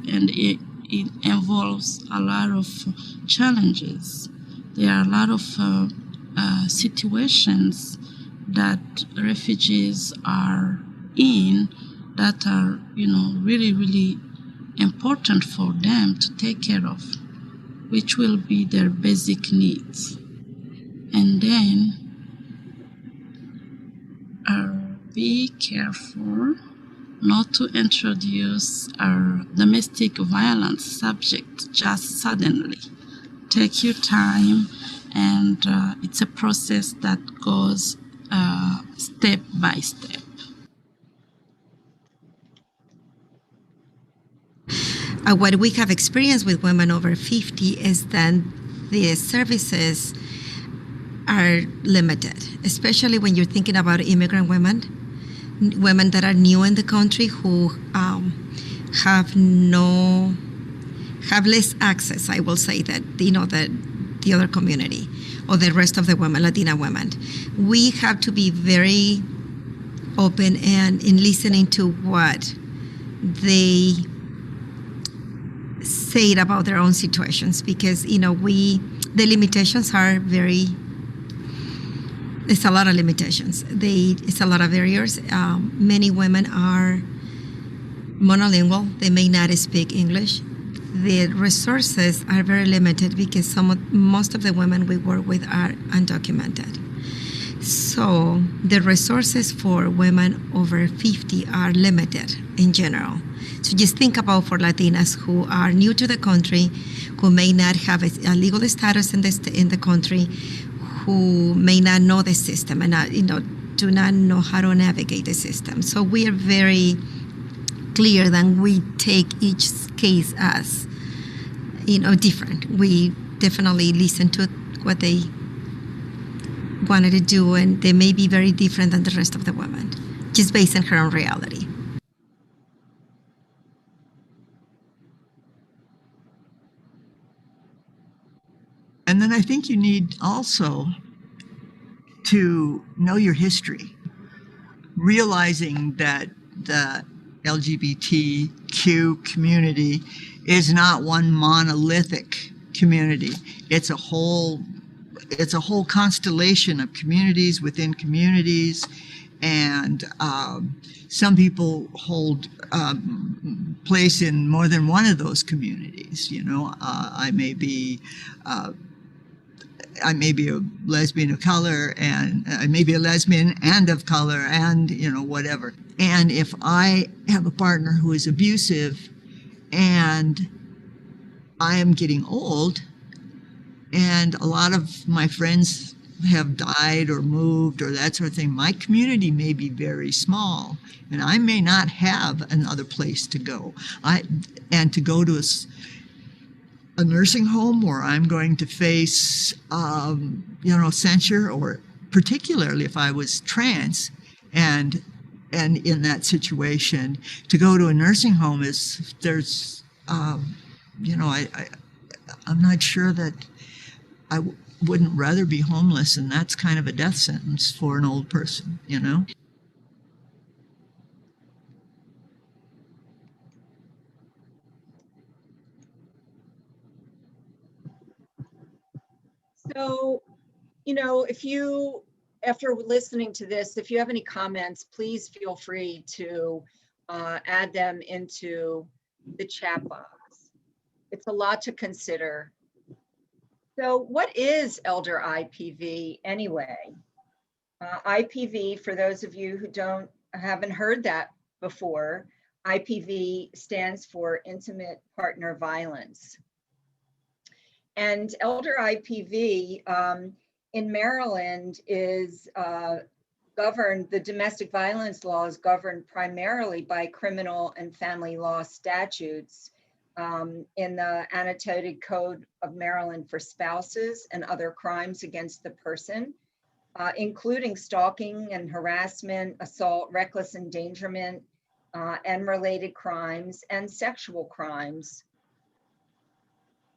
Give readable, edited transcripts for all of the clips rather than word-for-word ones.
and it involves a lot of challenges. There are a lot of situations that refugees are in that are, really, really important for them to take care of, which will be their basic needs. And then be careful not to introduce a domestic violence subject just suddenly. Take your time, and it's a process that goes step by step. What we have experienced with women over 50 is that the services are limited, especially when you're thinking about immigrant women, women that are new in the country who have less access. I will say that the other community or the rest of the women, Latina women, we have to be very open and in listening to what they say about their own situations, because the limitations are very. It's a lot of limitations. It's a lot of barriers. Many women are monolingual. They may not speak English. The resources are very limited because most of the women we work with are undocumented. So the resources for women over 50 are limited in general. So just think about for Latinas who are new to the country, who may not have a legal status in the country, who may not know the system and do not know how to navigate the system. So we are very clear that we take each case as different. We definitely listen to what they wanted to do, and they may be very different than the rest of the women, just based on her own reality. And then I think you need also to know your history, realizing that the LGBTQ community is not one monolithic community. It's a whole constellation of communities within communities, and some people hold place in more than one of those communities. I may be a lesbian of color, and I may be a lesbian and of color, and whatever. And if I have a partner who is abusive and I am getting old and a lot of my friends have died or moved or that sort of thing, my community may be very small and I may not have another place to go. And to go to a nursing home where I'm going to face, censure, or particularly if I was trans and in that situation, to go to a nursing home I'm not sure that I wouldn't rather be homeless, and that's kind of a death sentence for an old person. So, after listening to this, if you have any comments, please feel free to add them into the chat box. It's a lot to consider. So what is elder IPV anyway? IPV, for those of you who haven't heard that before, IPV stands for Intimate Partner Violence. And elder IPV in Maryland is governed, the domestic violence law is governed primarily by criminal and family law statutes in the Annotated Code of Maryland for spouses and other crimes against the person, including stalking and harassment, assault, reckless endangerment, and related crimes, and sexual crimes.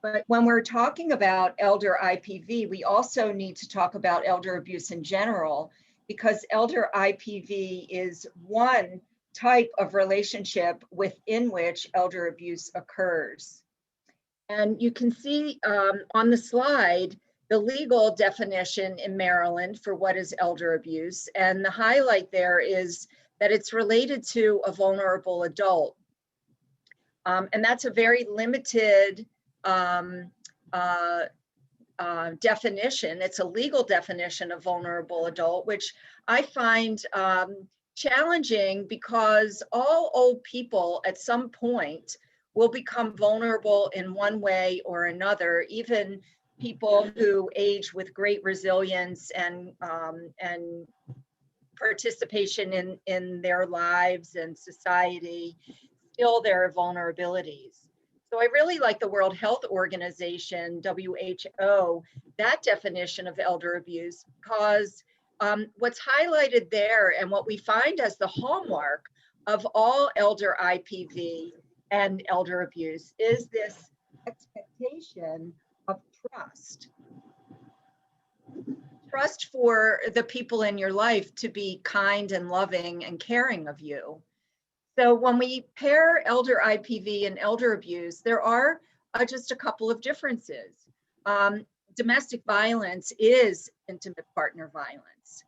But when we're talking about elder IPV, we also need to talk about elder abuse in general, because elder IPV is one type of relationship within which elder abuse occurs. And you can see on the slide the legal definition in Maryland for what is elder abuse. And the highlight there is that it's related to a vulnerable adult. And that's a very limited definition. It's a legal definition of vulnerable adult, which I find challenging because all old people at some point will become vulnerable in one way or another, even people who age with great resilience and participation in their lives and society, still there are vulnerabilities. So I really like the World Health Organization, WHO, that definition of elder abuse, because what's highlighted there and what we find as the hallmark of all elder IPV and elder abuse is this expectation of trust. Trust for the people in your life to be kind and loving and caring of you. So when we pair elder IPV and elder abuse, there are just a couple of differences. Domestic violence is intimate partner violence.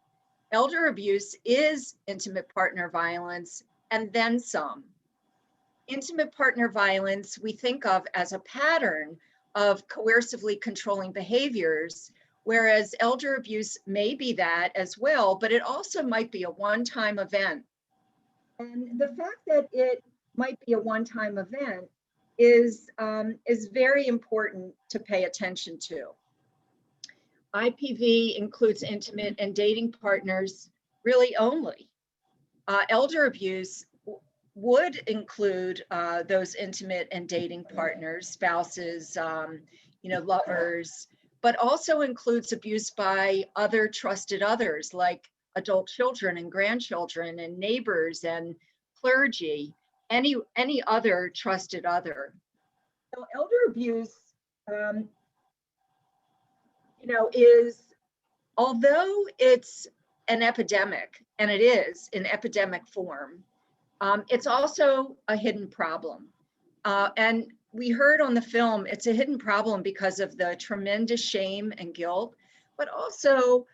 Elder abuse is intimate partner violence and then some. Intimate partner violence we think of as a pattern of coercively controlling behaviors, whereas elder abuse may be that as well, but it also might be a one-time event. And the fact that it might be a one-time event is very important to pay attention to. IPV includes intimate and dating partners really only. Elder abuse would include those intimate and dating partners, spouses, lovers, but also includes abuse by other trusted others like adult children and grandchildren and neighbors and clergy, any other trusted other. So elder abuse, is, although it's an epidemic, and it is in epidemic form, it's also a hidden problem. And we heard on the film, it's a hidden problem because of the tremendous shame and guilt, but also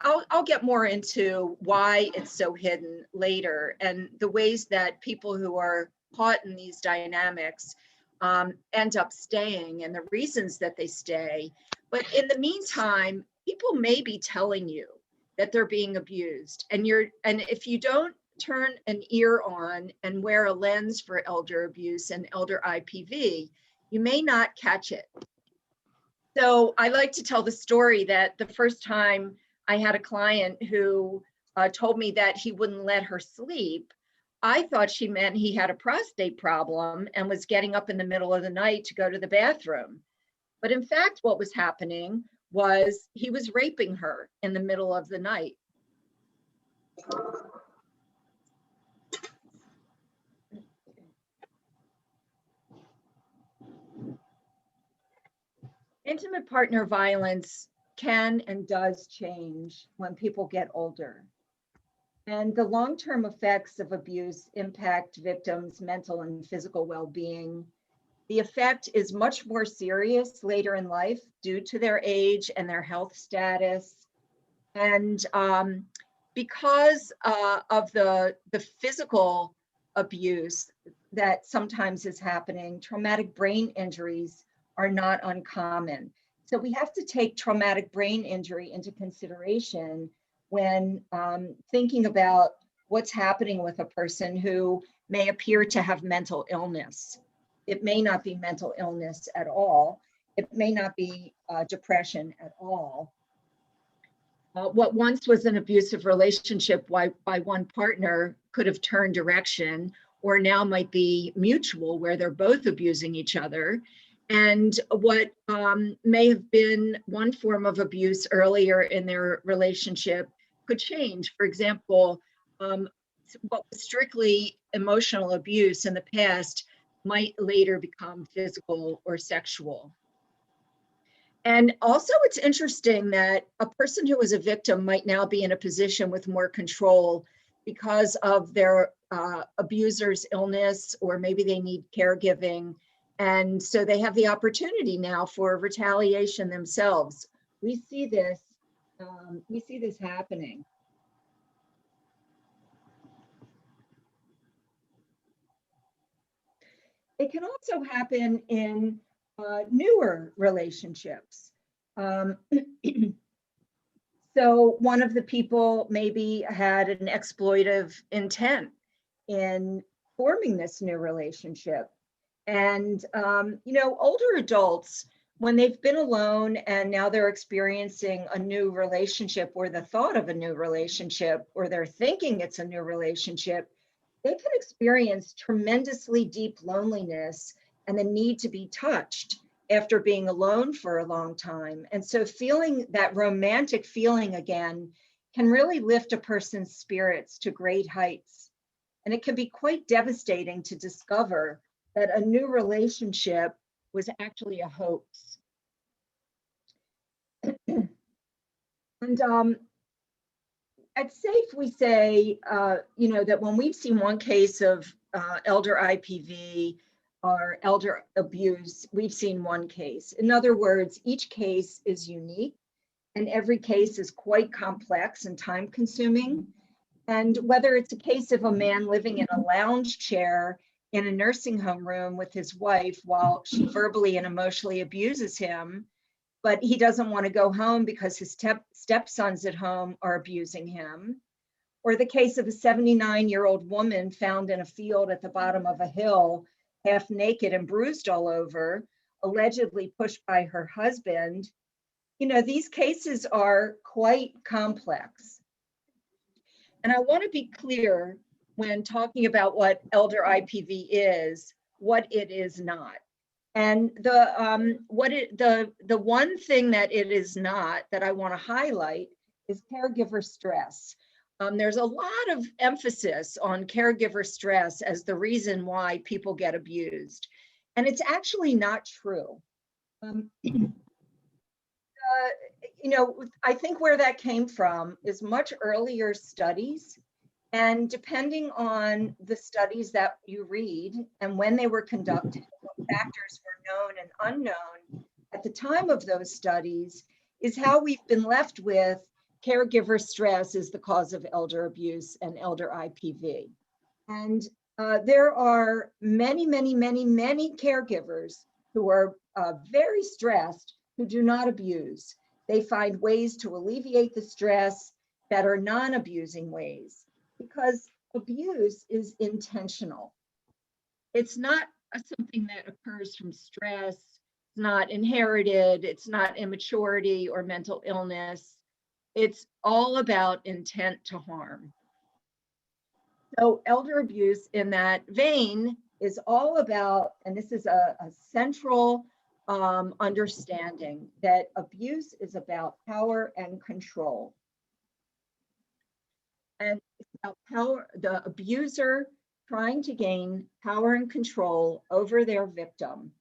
I'll get more into why it's so hidden later and the ways that people who are caught in these dynamics end up staying and the reasons that they stay. But in the meantime, people may be telling you that they're being abused, and if you don't turn an ear on and wear a lens for elder abuse and elder IPV, you may not catch it. So I like to tell the story that the first time I had a client who told me that he wouldn't let her sleep, I thought she meant he had a prostate problem and was getting up in the middle of the night to go to the bathroom. But in fact, what was happening was he was raping her in the middle of the night. Intimate partner violence can and does change when people get older. And the long-term effects of abuse impact victims' mental and physical well-being. The effect is much more serious later in life due to their age and their health status. And because of the physical abuse that sometimes is happening, traumatic brain injuries are not uncommon. So we have to take traumatic brain injury into consideration when thinking about what's happening with a person who may appear to have mental illness. It may not be mental illness at all. It may not be depression at all. What once was an abusive relationship by one partner could have turned direction, or now might be mutual, where they're both abusing each other. And what may have been one form of abuse earlier in their relationship could change. For example, what was strictly emotional abuse in the past might later become physical or sexual. And also it's interesting that a person who was a victim might now be in a position with more control because of their abuser's illness, or maybe they need caregiving. And so they have the opportunity now for retaliation themselves. We see this happening. It can also happen in newer relationships. So one of the people maybe had an exploitive intent in forming this new relationship. And, older adults, when they've been alone and now they're experiencing a new relationship, or the thought of a new relationship, or they're thinking it's a new relationship, they can experience tremendously deep loneliness and the need to be touched after being alone for a long time. And so feeling that romantic feeling again can really lift a person's spirits to great heights. And it can be quite devastating to discover that a new relationship was actually a hoax. And it's safe we say, that when we've seen one case of elder IPV or elder abuse, we've seen one case. In other words, each case is unique, and every case is quite complex and time consuming. And whether it's a case of a man living in a lounge chair in a nursing home room with his wife while she verbally and emotionally abuses him, but he doesn't want to go home because his stepsons at home are abusing him, or the case of a 79-year-old woman found in a field at the bottom of a hill, half naked and bruised all over, allegedly pushed by her husband. These cases are quite complex. And I want to be clear when talking about what elder IPV is, what it is not. And the one thing that it is not that I want to highlight is caregiver stress. There's a lot of emphasis on caregiver stress as the reason why people get abused, and it's actually not true. I think where that came from is much earlier studies. And depending on the studies that you read and when they were conducted, what factors were known and unknown at the time of those studies, is how we've been left with caregiver stress is the cause of elder abuse and elder IPV. And there are many, many, many, many caregivers who are very stressed who do not abuse. They find ways to alleviate the stress that are non-abusing ways, because abuse is intentional. It's not something that occurs from stress, it's not inherited, it's not immaturity or mental illness. It's all about intent to harm. So elder abuse in that vein is all about, and this is a central understanding, that abuse is about power and control. And it's about power, the abuser trying to gain power and control over their victim.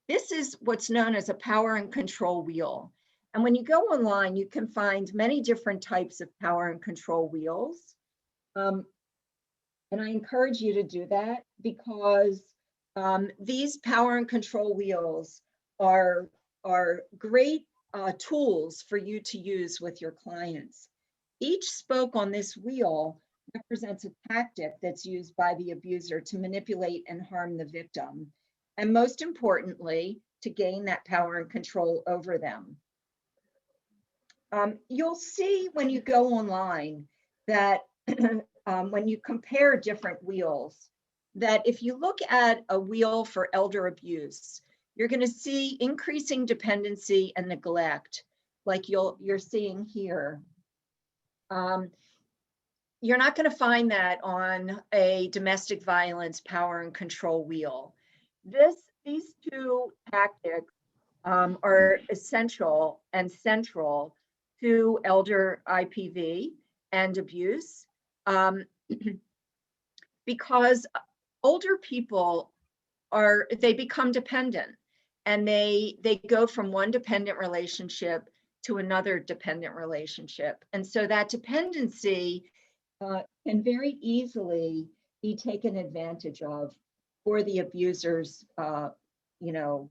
This is what's known as a power and control wheel. And when you go online, you can find many different types of power and control wheels. And I encourage you to do that, because these power and control wheels are great tools for you to use with your clients. Each spoke on this wheel represents a tactic that's used by the abuser to manipulate and harm the victim, and most importantly, to gain that power and control over them. You'll see when you go online that when you compare different wheels, that if you look at a wheel for elder abuse, you're going to see increasing dependency and neglect, like you're seeing here. You're not going to find that on a domestic violence power and control wheel. These two tactics are essential and central to elder IPV and abuse, because older people they become dependent, and they go from one dependent relationship to another dependent relationship. And so that dependency can very easily be taken advantage of for the abuser's, you know,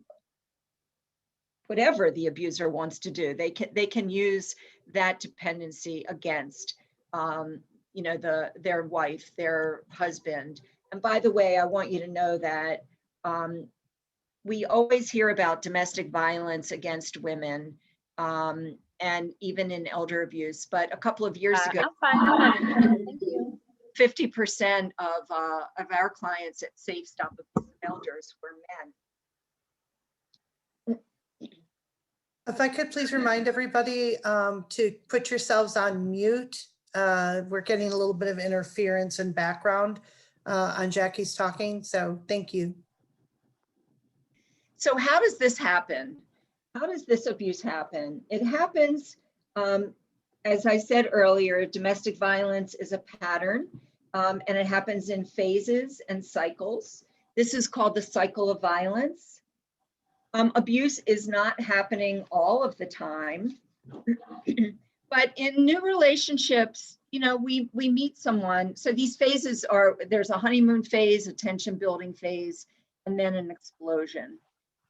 whatever the abuser wants to do. They can use that dependency against, you know, their wife, their husband. And by the way, I want you to know that we always hear about domestic violence against women, and even in elder abuse. But a couple of years ago, I'm fine. I'm fine. Thank you. 50% of our clients at Safe Stop Abuse of Elders were men. If I could please remind everybody to put yourselves on mute. We're getting a little bit of interference and background on Jackie's talking, so thank you. So how does this happen? How does this abuse happen? It happens, as I said earlier, domestic violence is a pattern, and it happens in phases and cycles. This is called the cycle of violence. Abuse is not happening all of the time, but in new relationships, you know, we meet someone. So these phases are, there's a honeymoon phase, a tension building phase, and then an explosion.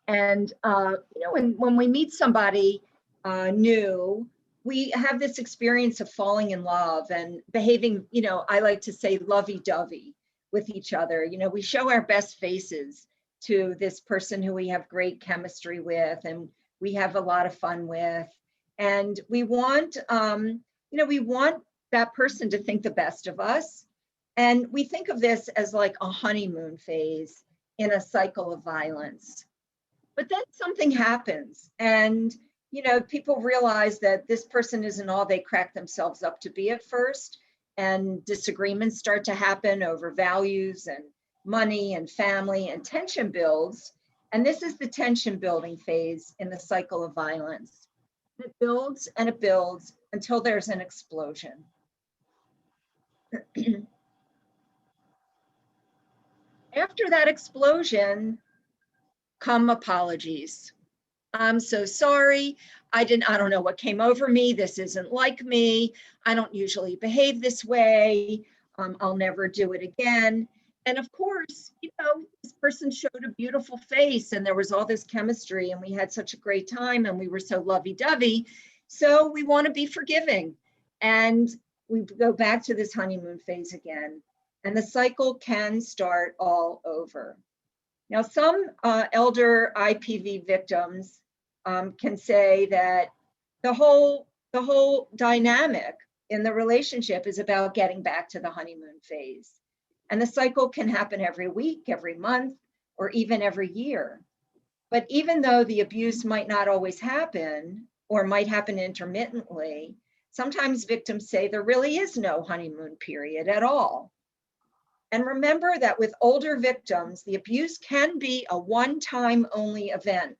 And, you know, when we meet somebody new, we have this experience of falling in love and behaving, you know, I like to say lovey-dovey with each other. You know, we show our best faces to this person who we have great chemistry with and we have a lot of fun with. And we want, you know, we want that person to think the best of us. And we think of this as like a honeymoon phase in a cycle of violence. But then something happens and, you know, people realize that this person isn't all they crack themselves up to be at first, and disagreements start to happen over values and money and family, and tension builds. And this is the tension building phase in the cycle of violence. It builds and it builds until there's an explosion. After that explosion come apologies. I'm so sorry. I don't know what came over me. This isn't like me. I don't usually behave this way. I'll never do it again. And of course, you know, this person showed a beautiful face and there was all this chemistry and we had such a great time and we were so lovey-dovey. So we want to be forgiving. And we go back to this honeymoon phase again. And the cycle can start all over. Now, some elder IPV victims can say that the whole dynamic in the relationship is about getting back to the honeymoon phase. And the cycle can happen every week, every month, or even every year. But even though the abuse might not always happen or might happen intermittently, sometimes victims say there really is no honeymoon period at all. And remember that with older victims, the abuse can be a one-time only event.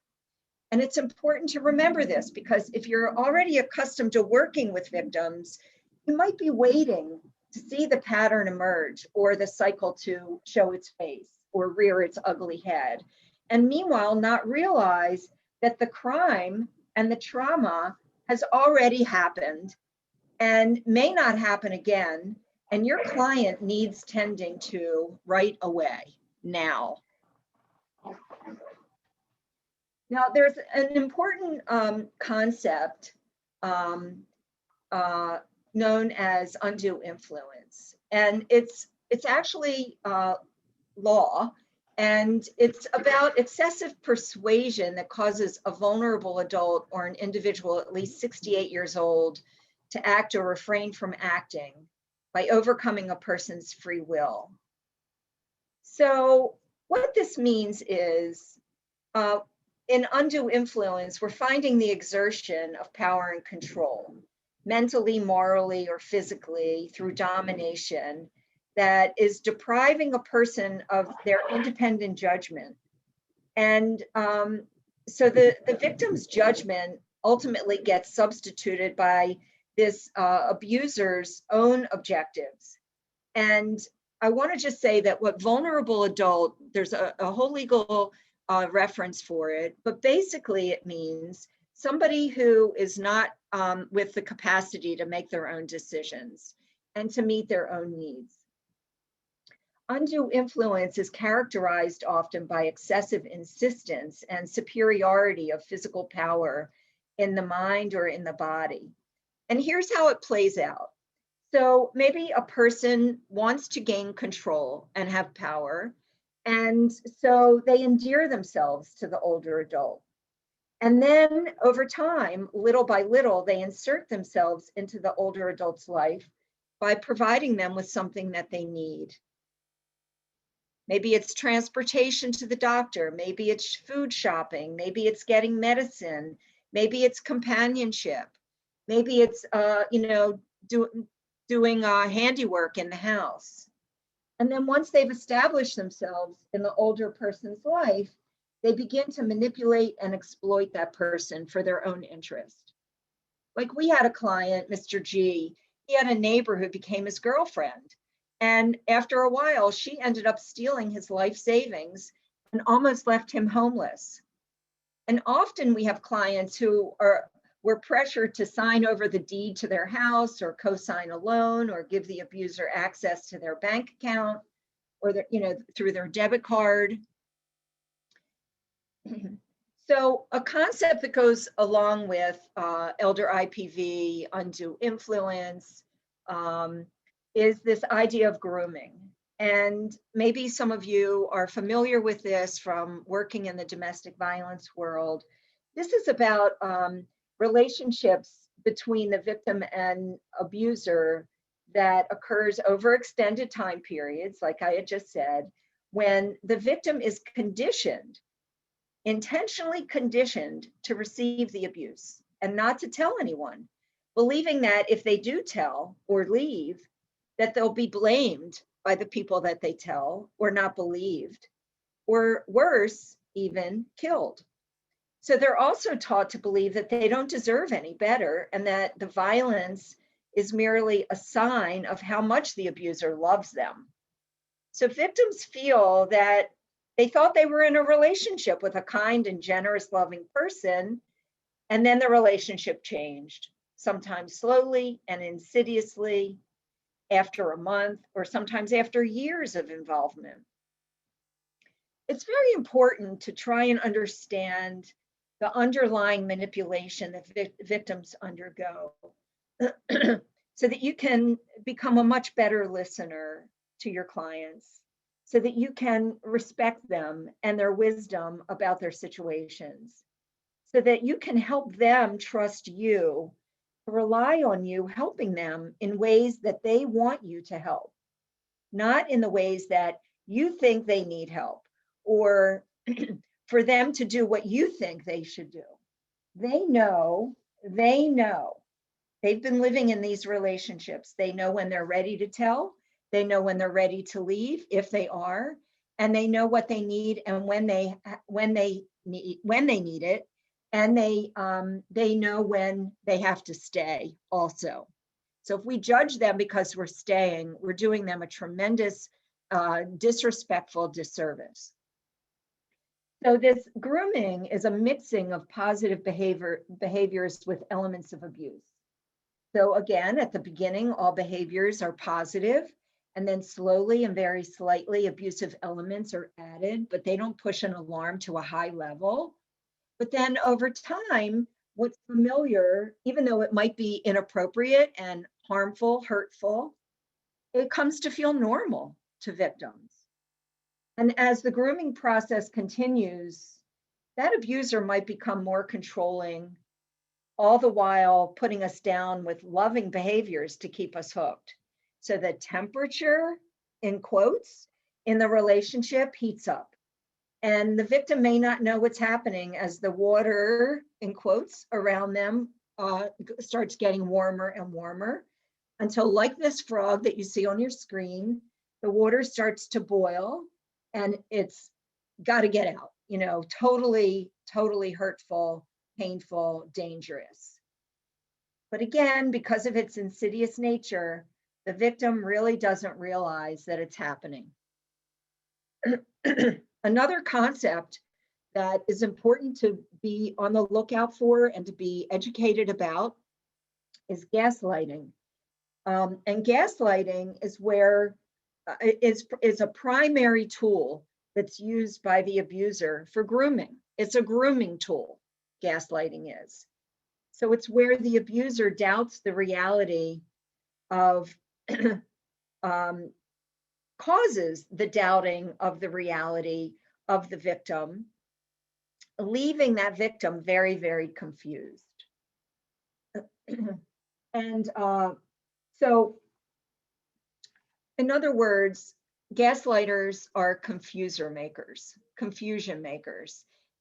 And it's important to remember this because if you're already accustomed to working with victims, you might be waiting to see the pattern emerge or the cycle to show its face or rear its ugly head. And meanwhile, not realize that the crime and the trauma has already happened and may not happen again. And your client needs tending to right away, now. Now, there's an important concept known as undue influence. And it's actually law, and it's about excessive persuasion that causes a vulnerable adult or an individual at least 68 years old to act or refrain from acting by overcoming a person's free will. So what this means is, in undue influence, we're finding the exertion of power and control, mentally, morally, or physically, through domination, that is depriving a person of their independent judgment. And so the victim's judgment ultimately gets substituted by this abuser's own objectives. And I want to just say that what vulnerable adult, there's a whole legal reference for it, but basically it means somebody who is not with the capacity to make their own decisions. and to meet their own needs. Undue influence is characterized often by excessive insistence and superiority of physical power in the mind or in the body. And here's how it plays out. So maybe a person wants to gain control and have power, and so they endear themselves to the older adult. And then over time, little by little, they insert themselves into the older adult's life by providing them with something that they need. Maybe it's transportation to the doctor, maybe it's food shopping, maybe it's getting medicine, maybe it's companionship, maybe it's doing handiwork in the house. And then once they've established themselves in the older person's life, they begin to manipulate and exploit that person for their own interest. Like we had a client, Mr. G, he had a neighbor who became his girlfriend. And after a while, she ended up stealing his life savings and almost left him homeless. And often we have clients who were pressured to sign over the deed to their house or co-sign a loan or give the abuser access to their bank account or through their debit card. So a concept that goes along with elder IPV, undue influence, is this idea of grooming. And maybe some of you are familiar with this from working in the domestic violence world. This is about relationships between the victim and abuser that occurs over extended time periods, like I had just said, when the victim is conditioned, intentionally conditioned to receive the abuse and not to tell anyone, believing that if they do tell or leave, that they'll be blamed by the people that they tell or not believed, or worse, even killed. So they're also taught to believe that they don't deserve any better and that the violence is merely a sign of how much the abuser loves them. So victims feel that they thought they were in a relationship with a kind and generous, loving person, and then the relationship changed, sometimes slowly and insidiously, after a month, or sometimes after years of involvement. It's very important to try and understand the underlying manipulation that victims undergo so that you can become a much better listener to your clients, so that you can respect them and their wisdom about their situations, so that you can help them trust you, rely on you helping them in ways that they want you to help, not in the ways that you think they need help or for them to do what you think they should do. They know. They've been living in these relationships. They know when they're ready to tell. They know when they're ready to leave, if they are, and they know what they need and when they need it, and they know when they have to stay also. So if we judge them because we're staying, we're doing them a tremendous disrespectful disservice. So this grooming is a mixing of positive behaviors with elements of abuse. So again, at the beginning, all behaviors are positive, and then slowly and very slightly abusive elements are added, but they don't push an alarm to a high level. But then over time, what's familiar, even though it might be inappropriate and harmful, hurtful, it comes to feel normal to victims. And as the grooming process continues, that abuser might become more controlling, all the while putting us down with loving behaviors to keep us hooked. So the temperature, in quotes, in the relationship heats up. And the victim may not know what's happening as the water, in quotes, around them starts getting warmer and warmer until, like this frog that you see on your screen, the water starts to boil and it's got to get out, totally, totally hurtful, painful, dangerous. But again, because of its insidious nature, the victim really doesn't realize that it's happening. Another concept that is important to be on the lookout for and to be educated about is gaslighting. And gaslighting is where is a primary tool that's used by the abuser for grooming. It's a grooming tool, gaslighting is. So it's where the abuser doubts the reality of, causes the doubting of the reality of the victim, leaving that victim very, very confused. And so, in other words, gaslighters are confusion makers.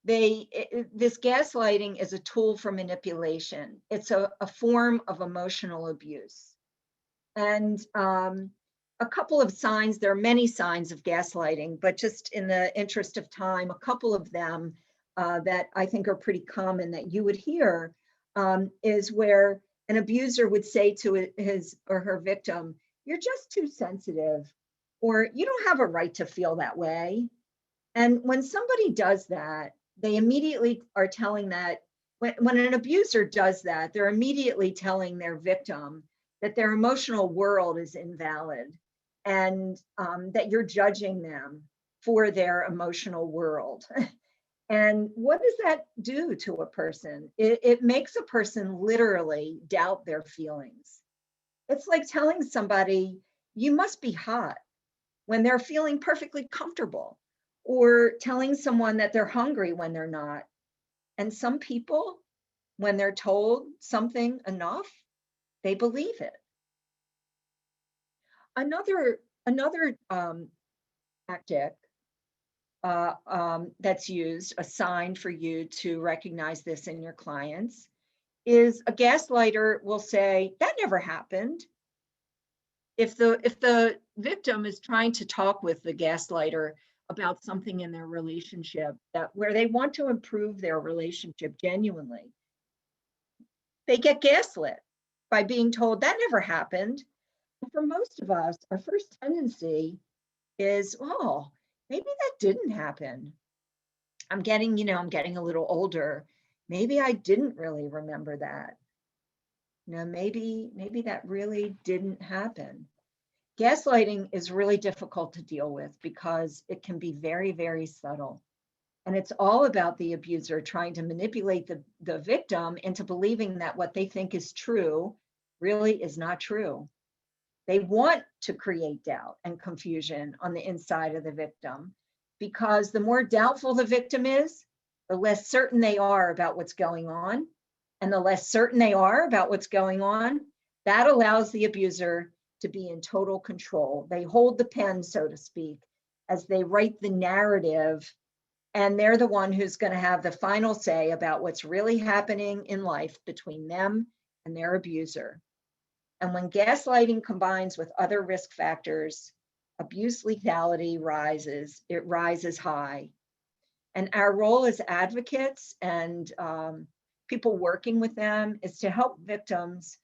This gaslighting is a tool for manipulation. It's a form of emotional abuse. And a couple of signs, there are many signs of gaslighting, but just in the interest of time, a couple of them that I think are pretty common that you would hear is where an abuser would say to his or her victim, "You're just too sensitive," or "You don't have a right to feel that way." And when somebody does that, they immediately are telling that, when an abuser does that, they're immediately telling their victim that their emotional world is invalid, and that you're judging them for their emotional world. And what does that do to a person? It makes a person literally doubt their feelings. It's like telling somebody, "You must be hot," when they're feeling perfectly comfortable, or telling someone that they're hungry when they're not. And some people, when they're told something enough, they believe it. Another tactic that's used, a sign for you to recognize this in your clients, is a gaslighter will say, "That never happened." If the victim is trying to talk with the gaslighter about something in their relationship that where they want to improve their relationship genuinely, they get gaslit by being told, "That never happened." And for most of us, our first tendency is, "Oh, maybe that didn't happen. I'm getting a little older. Maybe I didn't really remember that. Maybe that really didn't happen." Gaslighting is really difficult to deal with because it can be very, very subtle. And it's all about the abuser trying to manipulate the victim into believing that what they think is true really is not true. They want to create doubt and confusion on the inside of the victim, because the more doubtful the victim is, the less certain they are about what's going on. And the less certain they are about what's going on, that allows the abuser to be in total control. They hold the pen, so to speak, as they write the narrative, and they're the one who's going to have the final say about what's really happening in life between them and their abuser. And when gaslighting combines with other risk factors, abuse lethality rises. It rises high. And our role as advocates and people working with them is to help victims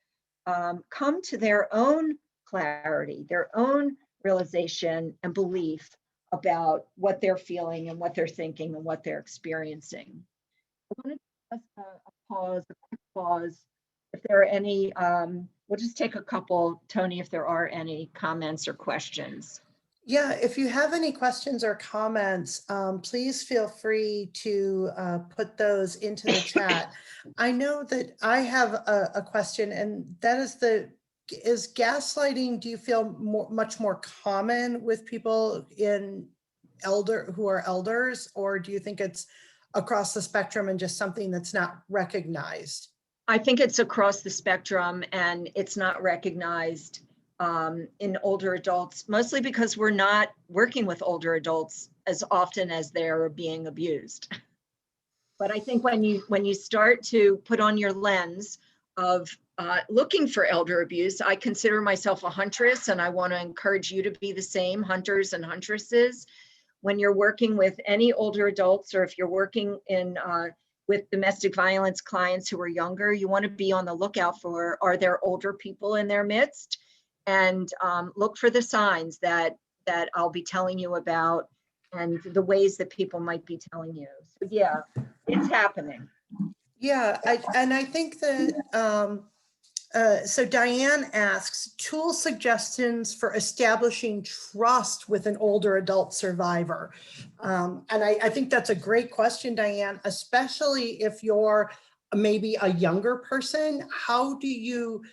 come to their own clarity, their own realization and belief about what they're feeling and what they're thinking and what they're experiencing. I want to just a quick pause. If there are any, we'll just take a couple, Tony, if there are any comments or questions. Yeah, if you have any questions or comments, please feel free to put those into the chat. I know that I have a question, and that is gaslighting, do you feel much more common with people who are elders, or do you think it's across the spectrum and just something that's not recognized? I think it's across the spectrum, and it's not recognized in older adults, mostly because we're not working with older adults as often as they're being abused. But I think when you start to put on your lens of looking for elder abuse, I consider myself a huntress, and I want to encourage you to be the same, hunters and huntresses. When you're working with any older adults, or if you're working with domestic violence clients who are younger, you want to be on the lookout for, are there older people in their midst? And look for the signs that I'll be telling you about, and the ways that people might be telling you. So yeah, it's happening. Yeah, I think that So Diane asks, tool suggestions for establishing trust with an older adult survivor. And I think that's a great question, Diane, especially if you're maybe a younger person. How do you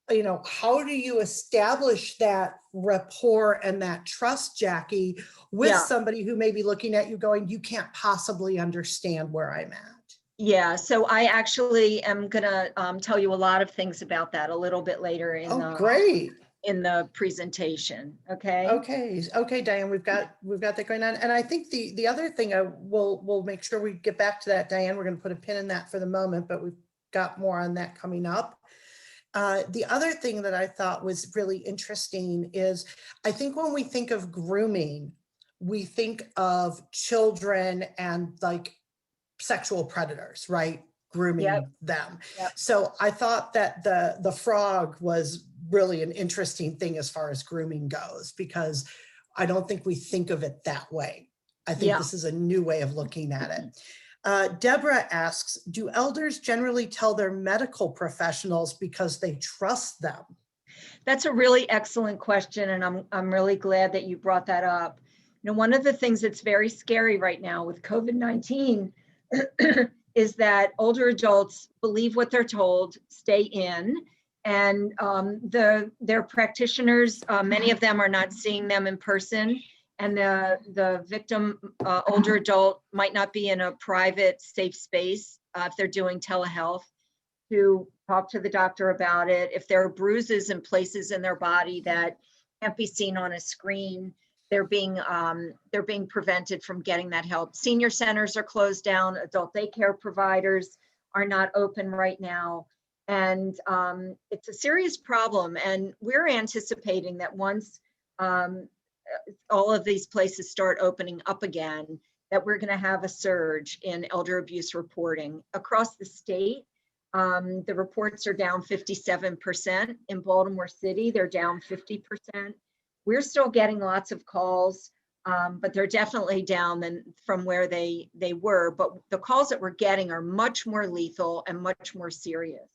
establish that rapport and that trust, Jackie, with Yeah. somebody who may be looking at you going, you can't possibly understand where I'm at? Yeah, so I actually am gonna tell you a lot of things about that a little bit later Oh, great. in the presentation. Okay. Okay, Diane, we've got that going on. And I think the other thing we'll make sure we get back to that, Diane. We're going to put a pin in that for the moment, but we've got more on that coming up. The other thing that I thought was really interesting is I think when we think of grooming, we think of children and like sexual predators, right? Grooming Yep. them. Yep. So I thought that the frog was really an interesting thing as far as grooming goes, because I don't think we think of it that way. I think this is a new way of looking at it. Deborah asks, do elders generally tell their medical professionals because they trust them? That's a really excellent question, and I'm really glad that you brought that up. You know, one of the things that's very scary right now with COVID-19 is that older adults believe what they're told, stay in, and their practitioners, many of them are not seeing them in person, and the victim, older adult, might not be in a private, safe space if they're doing telehealth to talk to the doctor about it. If there are bruises and places in their body that can't be seen on a screen, they're being prevented from getting that help. Senior centers are closed down. Adult daycare providers are not open right now. And it's a serious problem. And we're anticipating that once all of these places start opening up again, that we're going to have a surge in elder abuse reporting across the state. The reports are down 57%. In Baltimore City, they're down 50%. We're still getting lots of calls, but they're definitely down from where they were. But the calls that we're getting are much more lethal and much more serious.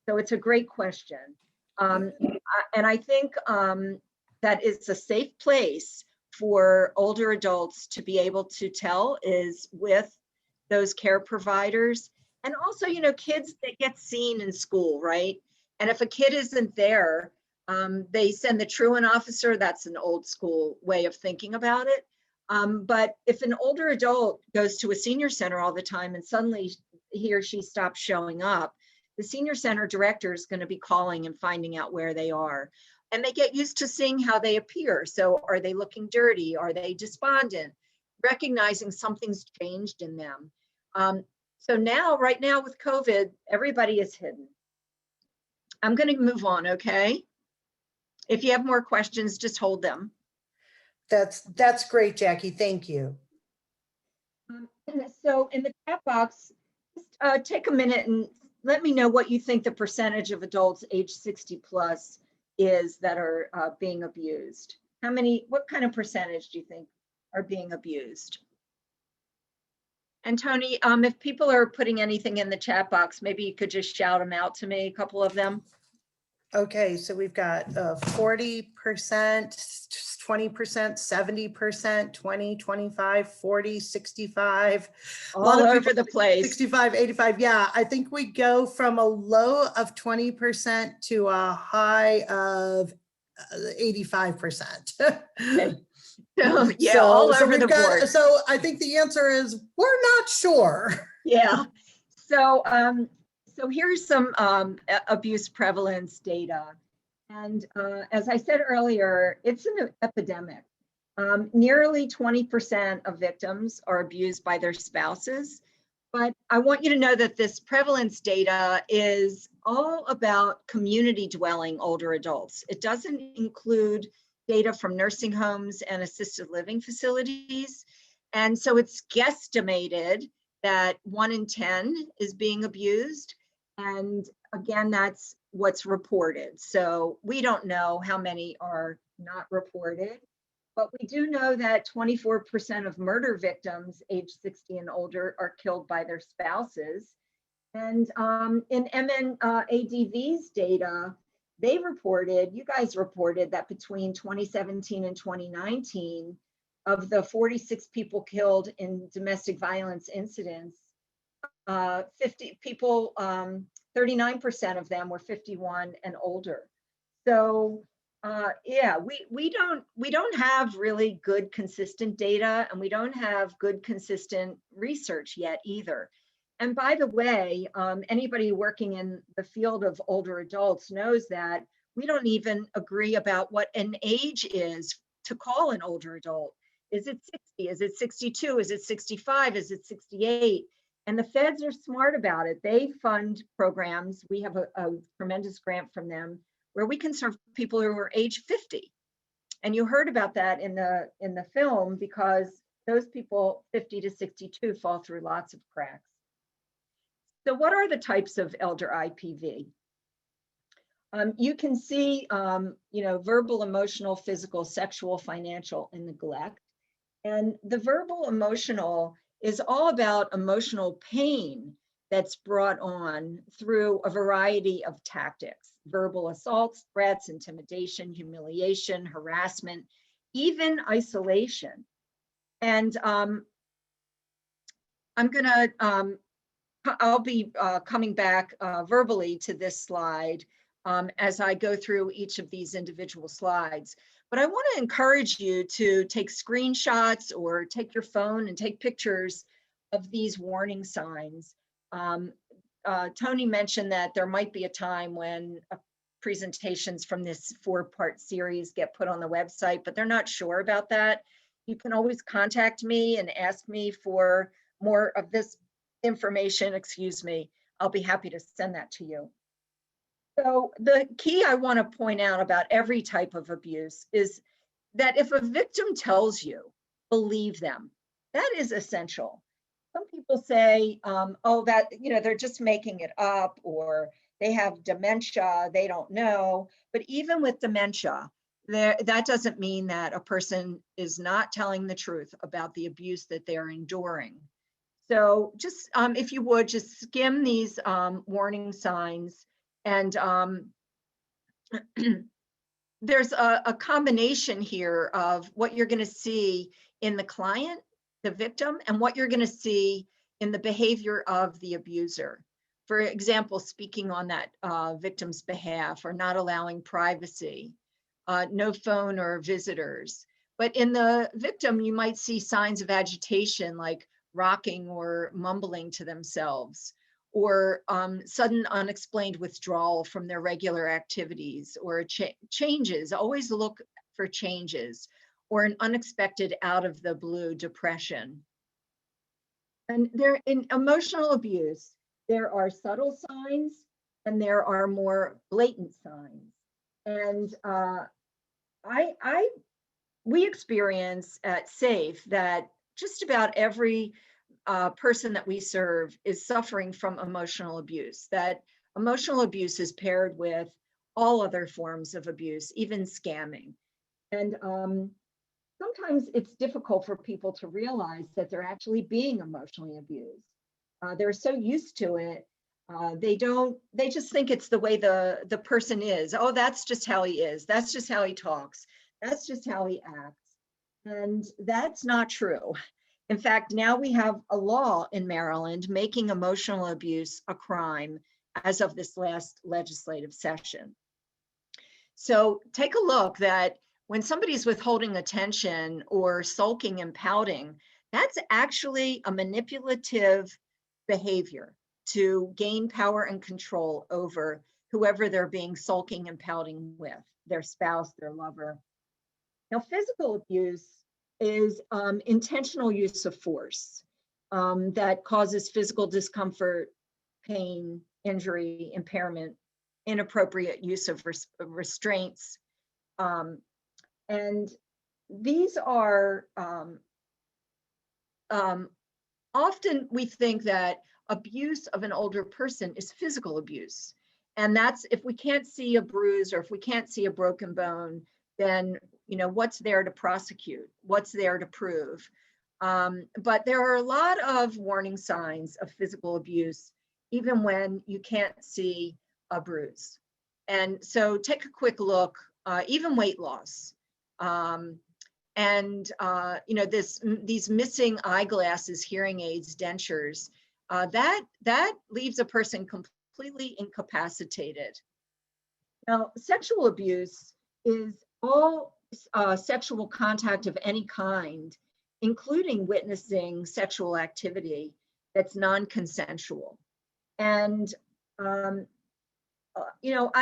So it's a great question. And I think that it's a safe place for older adults to be able to tell is with those care providers. And also, you know, kids that get seen in school, right? And if a kid isn't there, they send the truant officer. That's an old school way of thinking about it. But if an older adult goes to a senior center all the time and suddenly he or she stops showing up, the senior center director is going to be calling and finding out where they are. And they get used to seeing how they appear. So are they looking dirty? Are they despondent? Recognizing something's changed in them. So now, right now with COVID, everybody is hidden. I'm going to move on, okay? If you have more questions, just hold them. That's great, Jackie. Thank you. So in the chat box, just take a minute and let me know what you think the percentage of adults age 60 plus is that are being abused. What kind of percentage do you think are being abused? And Tony, if people are putting anything in the chat box, maybe you could just shout them out to me, a couple of them. Okay, so we've got 40%, 20%, 70%, 20, 25, 40, 65. All over the place. 65, 85. Yeah, I think we go from a low of 20% to a high of 85%. Okay. So, yeah, all over the board. So I think the answer is we're not sure. Yeah. So, so here's some abuse prevalence data. And as I said earlier, it's an epidemic. Nearly 20% of victims are abused by their spouses. But I want you to know that this prevalence data is all about community dwelling older adults. It doesn't include data from nursing homes and assisted living facilities. And so it's guesstimated that 1 in 10 is being abused. And again, that's what's reported. So we don't know how many are not reported, but we do know that 24% of murder victims age 60 and older are killed by their spouses. And in MNADV's data, they reported, you guys reported that between 2017 and 2019, of the 46 people killed in domestic violence incidents, 50 people, 39% of them were 51 and older. So yeah, we don't have really good consistent data, and we don't have good consistent research yet either. And by the way, anybody working in the field of older adults knows that we don't even agree about what an age is to call an older adult. Is it 60? Is it 62? Is it 65? Is it 68? And the feds are smart about it. They fund programs. We have a tremendous grant from them where we can serve people who are age 50. And you heard about that in the film, because those people 50 to 62 fall through lots of cracks. So what are the types of elder IPV? You can see, verbal, emotional, physical, sexual, financial, and neglect. And the verbal emotional is all about emotional pain that's brought on through a variety of tactics: verbal assaults, threats, intimidation, humiliation, harassment, even isolation. And I'll be coming back verbally to this slide as I go through each of these individual slides. But I want to encourage you to take screenshots or take your phone and take pictures of these warning signs. Tony mentioned that there might be a time when presentations from this 4-part series get put on the website, but they're not sure about that. You can always contact me and ask me for more of this information, I'll be happy to send that to you. So the key I want to point out about every type of abuse is that if a victim tells you, believe them. That is essential. Some people say, oh, that, they're just making it up, or they have dementia, they don't know. But even with dementia, that doesn't mean that a person is not telling the truth about the abuse that they're enduring. So just, if you would, just skim these warning signs. And there's a combination here of what you're going to see in the client, the victim, and what you're going to see in the behavior of the abuser. For example, speaking on that victim's behalf, or not allowing privacy, no phone or visitors. But in the victim, you might see signs of agitation, like rocking or mumbling to themselves, or sudden unexplained withdrawal from their regular activities, or changes. Always look for changes, or an unexpected out of the blue depression. And there, in emotional abuse, there are subtle signs and there are more blatant signs. And we experience at SAFE that just about every person that we serve is suffering from emotional abuse. That emotional abuse is paired with all other forms of abuse, even scamming. And sometimes it's difficult for people to realize that they're actually being emotionally abused. They're so used to it. They just think it's the way the person is. Oh, that's just how he is. That's just how he talks. That's just how he acts. And that's not true. In fact, now we have a law in Maryland making emotional abuse a crime as of this last legislative session. So take a look that when somebody's withholding attention or sulking and pouting, that's actually a manipulative behavior to gain power and control over whoever they're being sulking and pouting with, their spouse, their lover. Now, physical abuse is intentional use of force that causes physical discomfort, pain, injury, impairment, inappropriate use of restraints. And these are often we think that abuse of an older person is physical abuse. And that's, if we can't see a bruise or if we can't see a broken bone, then what's there to prosecute? What's there to prove? But there are a lot of warning signs of physical abuse even when you can't see a bruise. And so take a quick look, even weight loss. These missing eyeglasses, hearing aids, dentures, that leaves a person completely incapacitated. Now, sexual abuse is all sexual contact of any kind, including witnessing sexual activity that's non-consensual. And I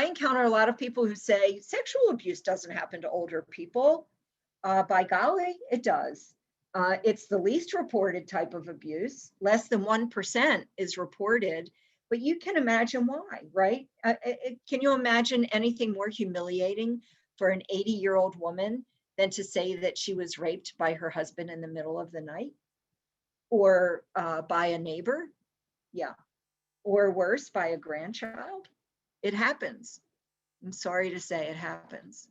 encounter a lot of people who say sexual abuse doesn't happen to older people. By golly, it does. It's the least reported type of abuse. Less than 1% is reported, but you can imagine why, right? Can you imagine anything more humiliating for an 80-year-old woman than to say that she was raped by her husband in the middle of the night, or by a neighbor? Yeah. Or worse, by a grandchild? It happens. I'm sorry to say, it happens.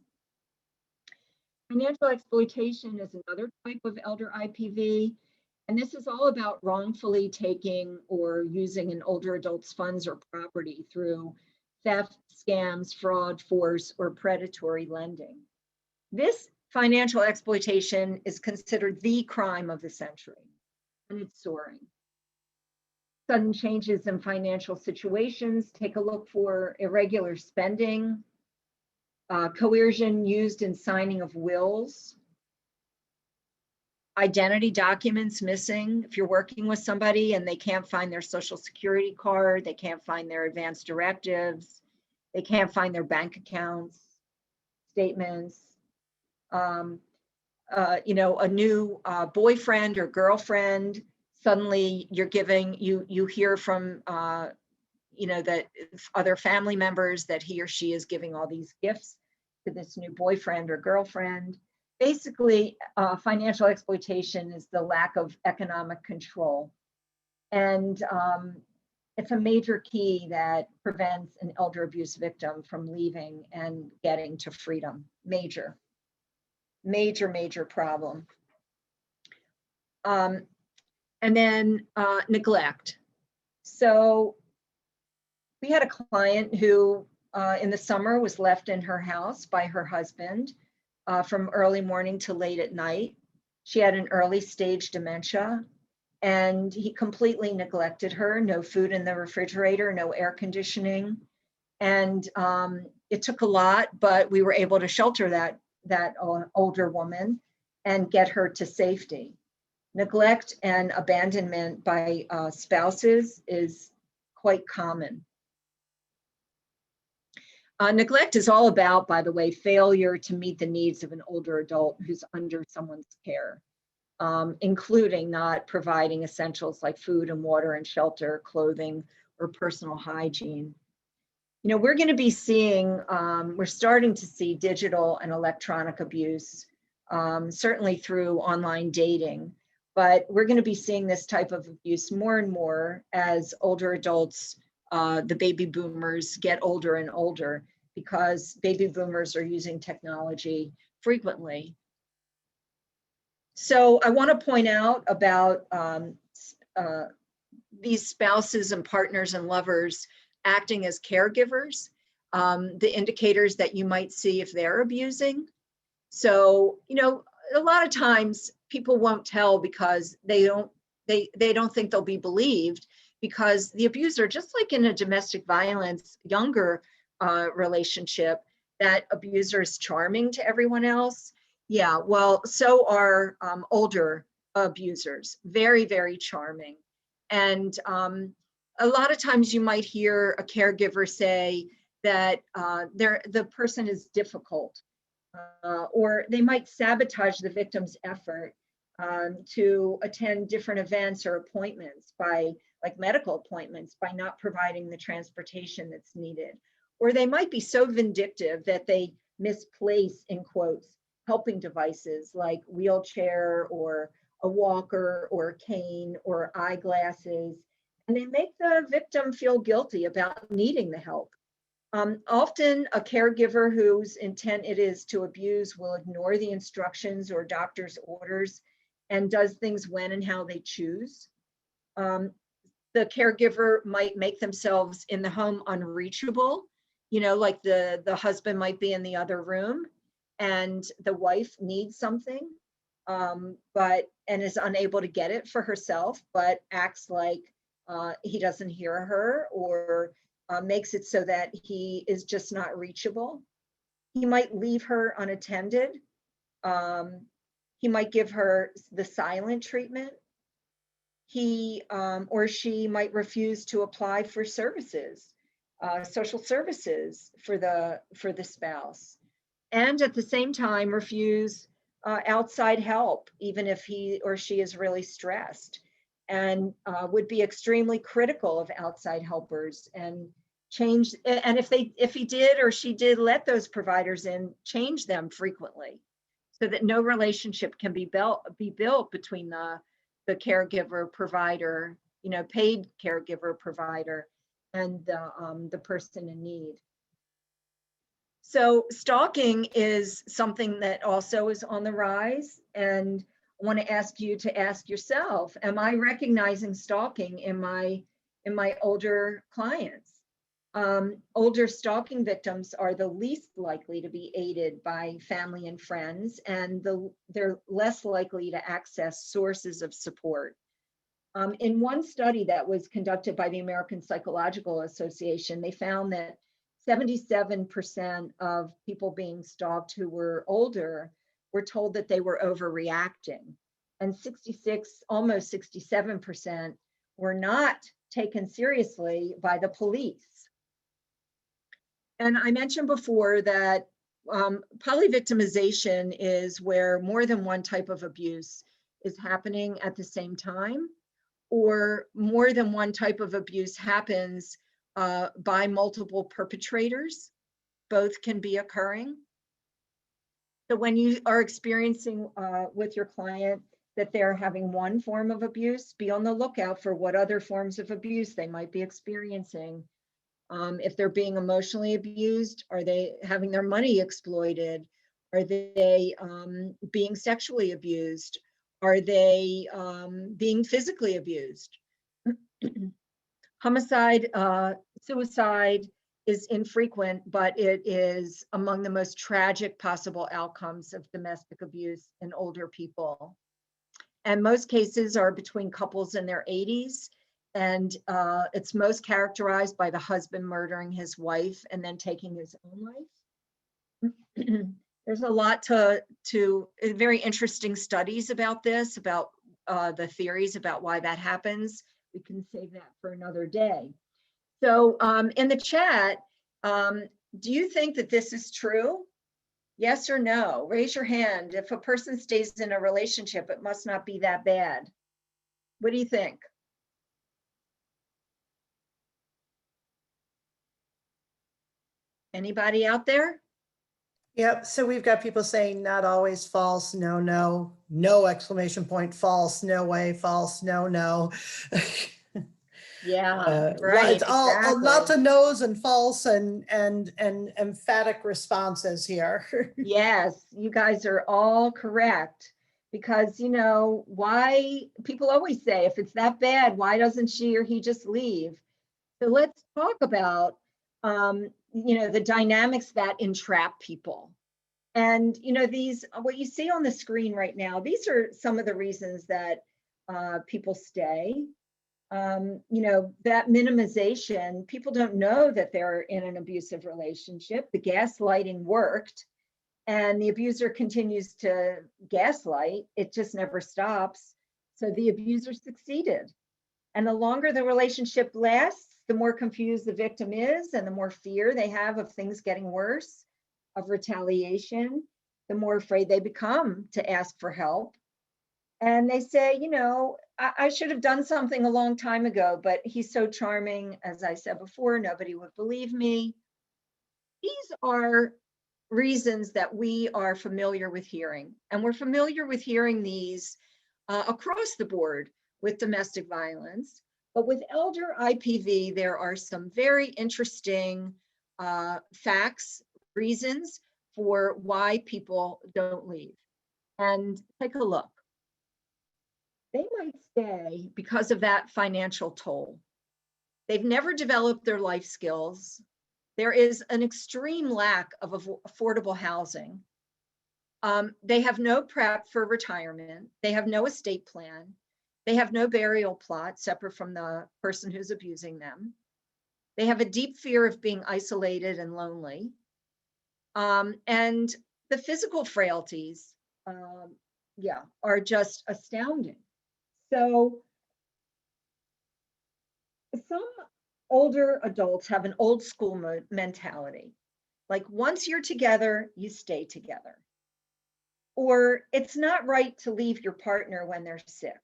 Financial exploitation is another type of elder IPV, and this is all about wrongfully taking or using an older adult's funds or property through theft, scams, fraud, force, or predatory lending. This financial exploitation is considered the crime of the century, and it's soaring. Sudden changes in financial situations, take a look for irregular spending, coercion used in signing of wills, identity documents missing. If you're working with somebody and they can't find their social security card, they can't find their advance directives, they can't find their bank accounts, statements, a new boyfriend or girlfriend, suddenly you hear from that other family members that he or she is giving all these gifts to this new boyfriend or girlfriend. Basically, financial exploitation is the lack of economic control. And it's a major key that prevents an elder abuse victim from leaving and getting to freedom. Major problem. And then neglect. So we had a client who in the summer was left in her house by her husband from early morning to late at night. She had an early stage dementia, and he completely neglected her. No food in the refrigerator, no air conditioning. And it took a lot, but we were able to shelter that older woman and get her to safety. Neglect and abandonment by spouses is quite common. Neglect is all about, by the way, failure to meet the needs of an older adult who's under someone's care, including not providing essentials like food and water and shelter, clothing, or personal hygiene. We're going to be seeing, we're starting to see digital and electronic abuse, certainly through online dating, but we're going to be seeing this type of abuse more and more as older adults, the baby boomers, get older and older, because baby boomers are using technology frequently. So I want to point out about these spouses and partners and lovers acting as caregivers, the indicators that you might see if they're abusing. So, a lot of times people won't tell because they don't think they'll be believed, because the abuser, just like in a domestic violence younger relationship, that abuser is charming to everyone else. Yeah, well, so are older abusers, very, very charming. And a lot of times you might hear a caregiver say that the person is difficult, or they might sabotage the victim's effort to attend different events or appointments, like medical appointments, by not providing the transportation that's needed. Or they might be so vindictive that they misplace, in quotes, helping devices like wheelchair or a walker or a cane or eyeglasses, and they make the victim feel guilty about needing the help. Often a caregiver whose intent it is to abuse will ignore the instructions or doctor's orders and does things when and how they choose. the caregiver might make themselves in the home unreachable, like the husband might be in the other room and the wife needs something, and is unable to get it for herself, but acts like he doesn't hear her, or makes it so that he is just not reachable. He might leave her unattended. He might give her the silent treatment. He or she might refuse to apply for services, social services for the spouse, and at the same time refuse outside help, even if he or she is really stressed, and would be extremely critical of outside helpers, and change. And if he did or she did let those providers in, change them frequently, so that no relationship can be built between the caregiver provider, paid caregiver provider, and the person in need. So stalking is something that also is on the rise, and I want to ask you to ask yourself, am I recognizing stalking in my older clients? Older stalking victims are the least likely to be aided by family and friends, and they're less likely to access sources of support. In one study that was conducted by the American Psychological Association, they found that 77% of people being stalked who were older were told that they were overreacting, and almost 67% were not taken seriously by the police. And I mentioned before that polyvictimization is where more than one type of abuse is happening at the same time, or more than one type of abuse happens by multiple perpetrators. Both can be occurring. So when you are experiencing with your client that they're having one form of abuse, be on the lookout for what other forms of abuse they might be experiencing. If they're being emotionally abused, are they having their money exploited? Are they being sexually abused? Are they being physically abused? Homicide, suicide is infrequent, but it is among the most tragic possible outcomes of domestic abuse in older people. And most cases are between couples in their 80s. And it's most characterized by the husband murdering his wife and then taking his own life. There's a lot to very interesting studies about this, about the theories about why that happens. We can save that for another day. So in the chat, do you think that this is true? Yes or no? Raise your hand. If a person stays in a relationship, it must not be that bad. What do you think? Anybody out there? Yep. So we've got people saying not always, false, no, no, no exclamation point, false, no way, false, no, no. Yeah, right. It's all lots of no's and false and emphatic responses here. Yes, you guys are all correct, because why people always say, if it's that bad, why doesn't she or he just leave? So let's talk about the dynamics that entrap people. And these, what you see on the screen right now, these are some of the reasons that people stay. That minimization, people don't know that they're in an abusive relationship. The gaslighting worked, and the abuser continues to gaslight. It just never stops. So the abuser succeeded. And the longer the relationship lasts, the more confused the victim is, and the more fear they have of things getting worse, of retaliation, the more afraid they become to ask for help. And they say, I should have done something a long time ago, but he's so charming. As I said before, nobody would believe me. These are reasons that we are familiar with hearing. And we're familiar with hearing these across the board with domestic violence. But with elder IPV, there are some very interesting facts, reasons for why people don't leave. And take a look. They might stay because of that financial toll. They've never developed their life skills. There is an extreme lack of affordable housing. They have no prep for retirement. They have no estate plan. They have no burial plot separate from the person who's abusing them. They have a deep fear of being isolated and lonely. And the physical frailties, are just astounding. So some older adults have an old school mentality. Like once you're together, you stay together. Or it's not right to leave your partner when they're sick.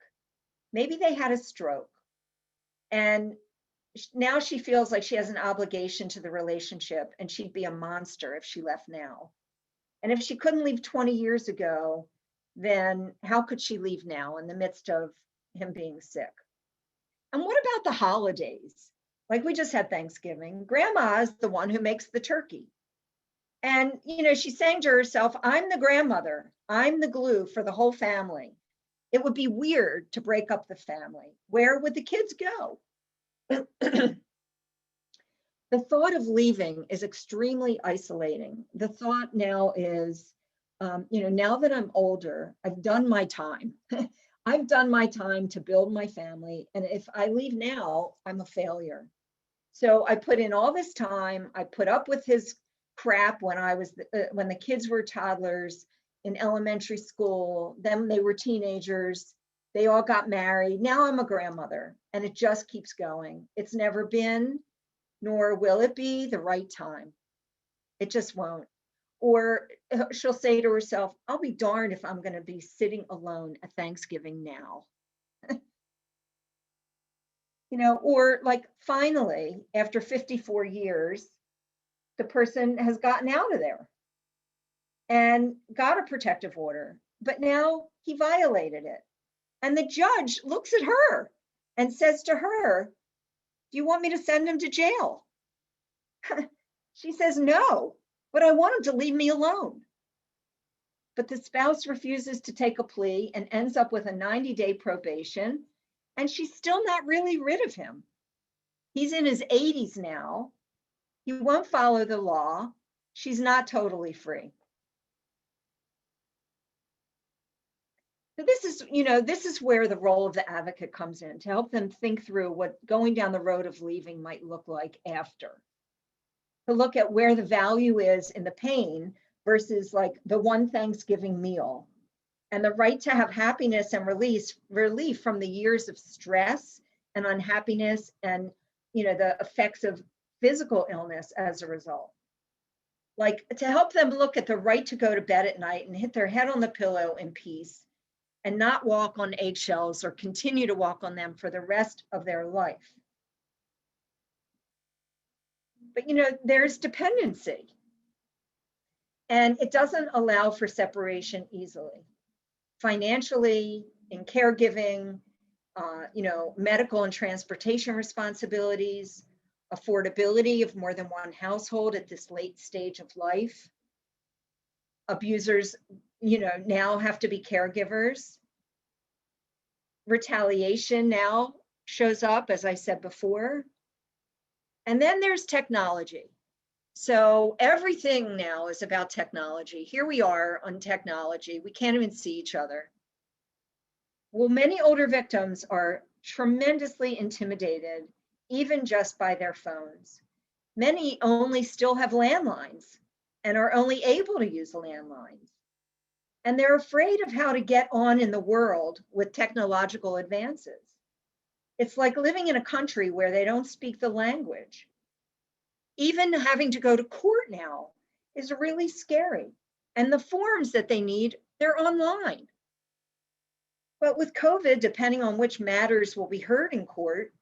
Maybe they had a stroke and now she feels like she has an obligation to the relationship and she'd be a monster if she left now. And if she couldn't leave 20 years ago, then how could she leave now in the midst of him being sick? And what about the holidays? Like we just had Thanksgiving. Grandma is the one who makes the turkey. And, she's saying to herself, I'm the grandmother. I'm the glue for the whole family. It would be weird to break up the family. Where would the kids go? The thought of leaving is extremely isolating. The thought now is, now that I'm older, I've done my time. I've done my time to build my family. And if I leave now, I'm a failure. So I put in all this time. I put up with his crap when when the kids were toddlers in elementary school. Then they were teenagers. They all got married. Now I'm a grandmother, and it just keeps going. It's never been, nor will it be, the right time. It just won't. Or she'll say to herself, I'll be darned if I'm going to be sitting alone at Thanksgiving now. Or like finally, after 54 years, the person has gotten out of there and got a protective order, but now he violated it. And the judge looks at her and says to her, do you want me to send him to jail? She says, no, but I want him to leave me alone. But the spouse refuses to take a plea and ends up with a 90-day probation, and she's still not really rid of him. He's in his 80s now. He won't follow the law. She's not totally free. So this is where the role of the advocate comes in, to help them think through what going down the road of leaving might look like after. To look at where the value is in the pain versus like the one Thanksgiving meal, and the right to have happiness and relief from the years of stress and unhappiness and the effects of physical illness as a result. Like to help them look at the right to go to bed at night and hit their head on the pillow in peace and not walk on eggshells or continue to walk on them for the rest of their life. But there's dependency, and it doesn't allow for separation easily. Financially, in caregiving, medical and transportation responsibilities, affordability of more than one household at this late stage of life. Abusers, now have to be caregivers. Retaliation now shows up, as I said before. And then there's technology. So everything now is about technology. Here we are on technology. We can't even see each other. Well, many older victims are tremendously intimidated, even just by their phones. Many only still have landlines and are only able to use landlines. And they're afraid of how to get on in the world with technological advances. It's like living in a country where they don't speak the language. Even having to go to court now is really scary. And the forms that they need, they're online. But with COVID, depending on which matters will be heard in court,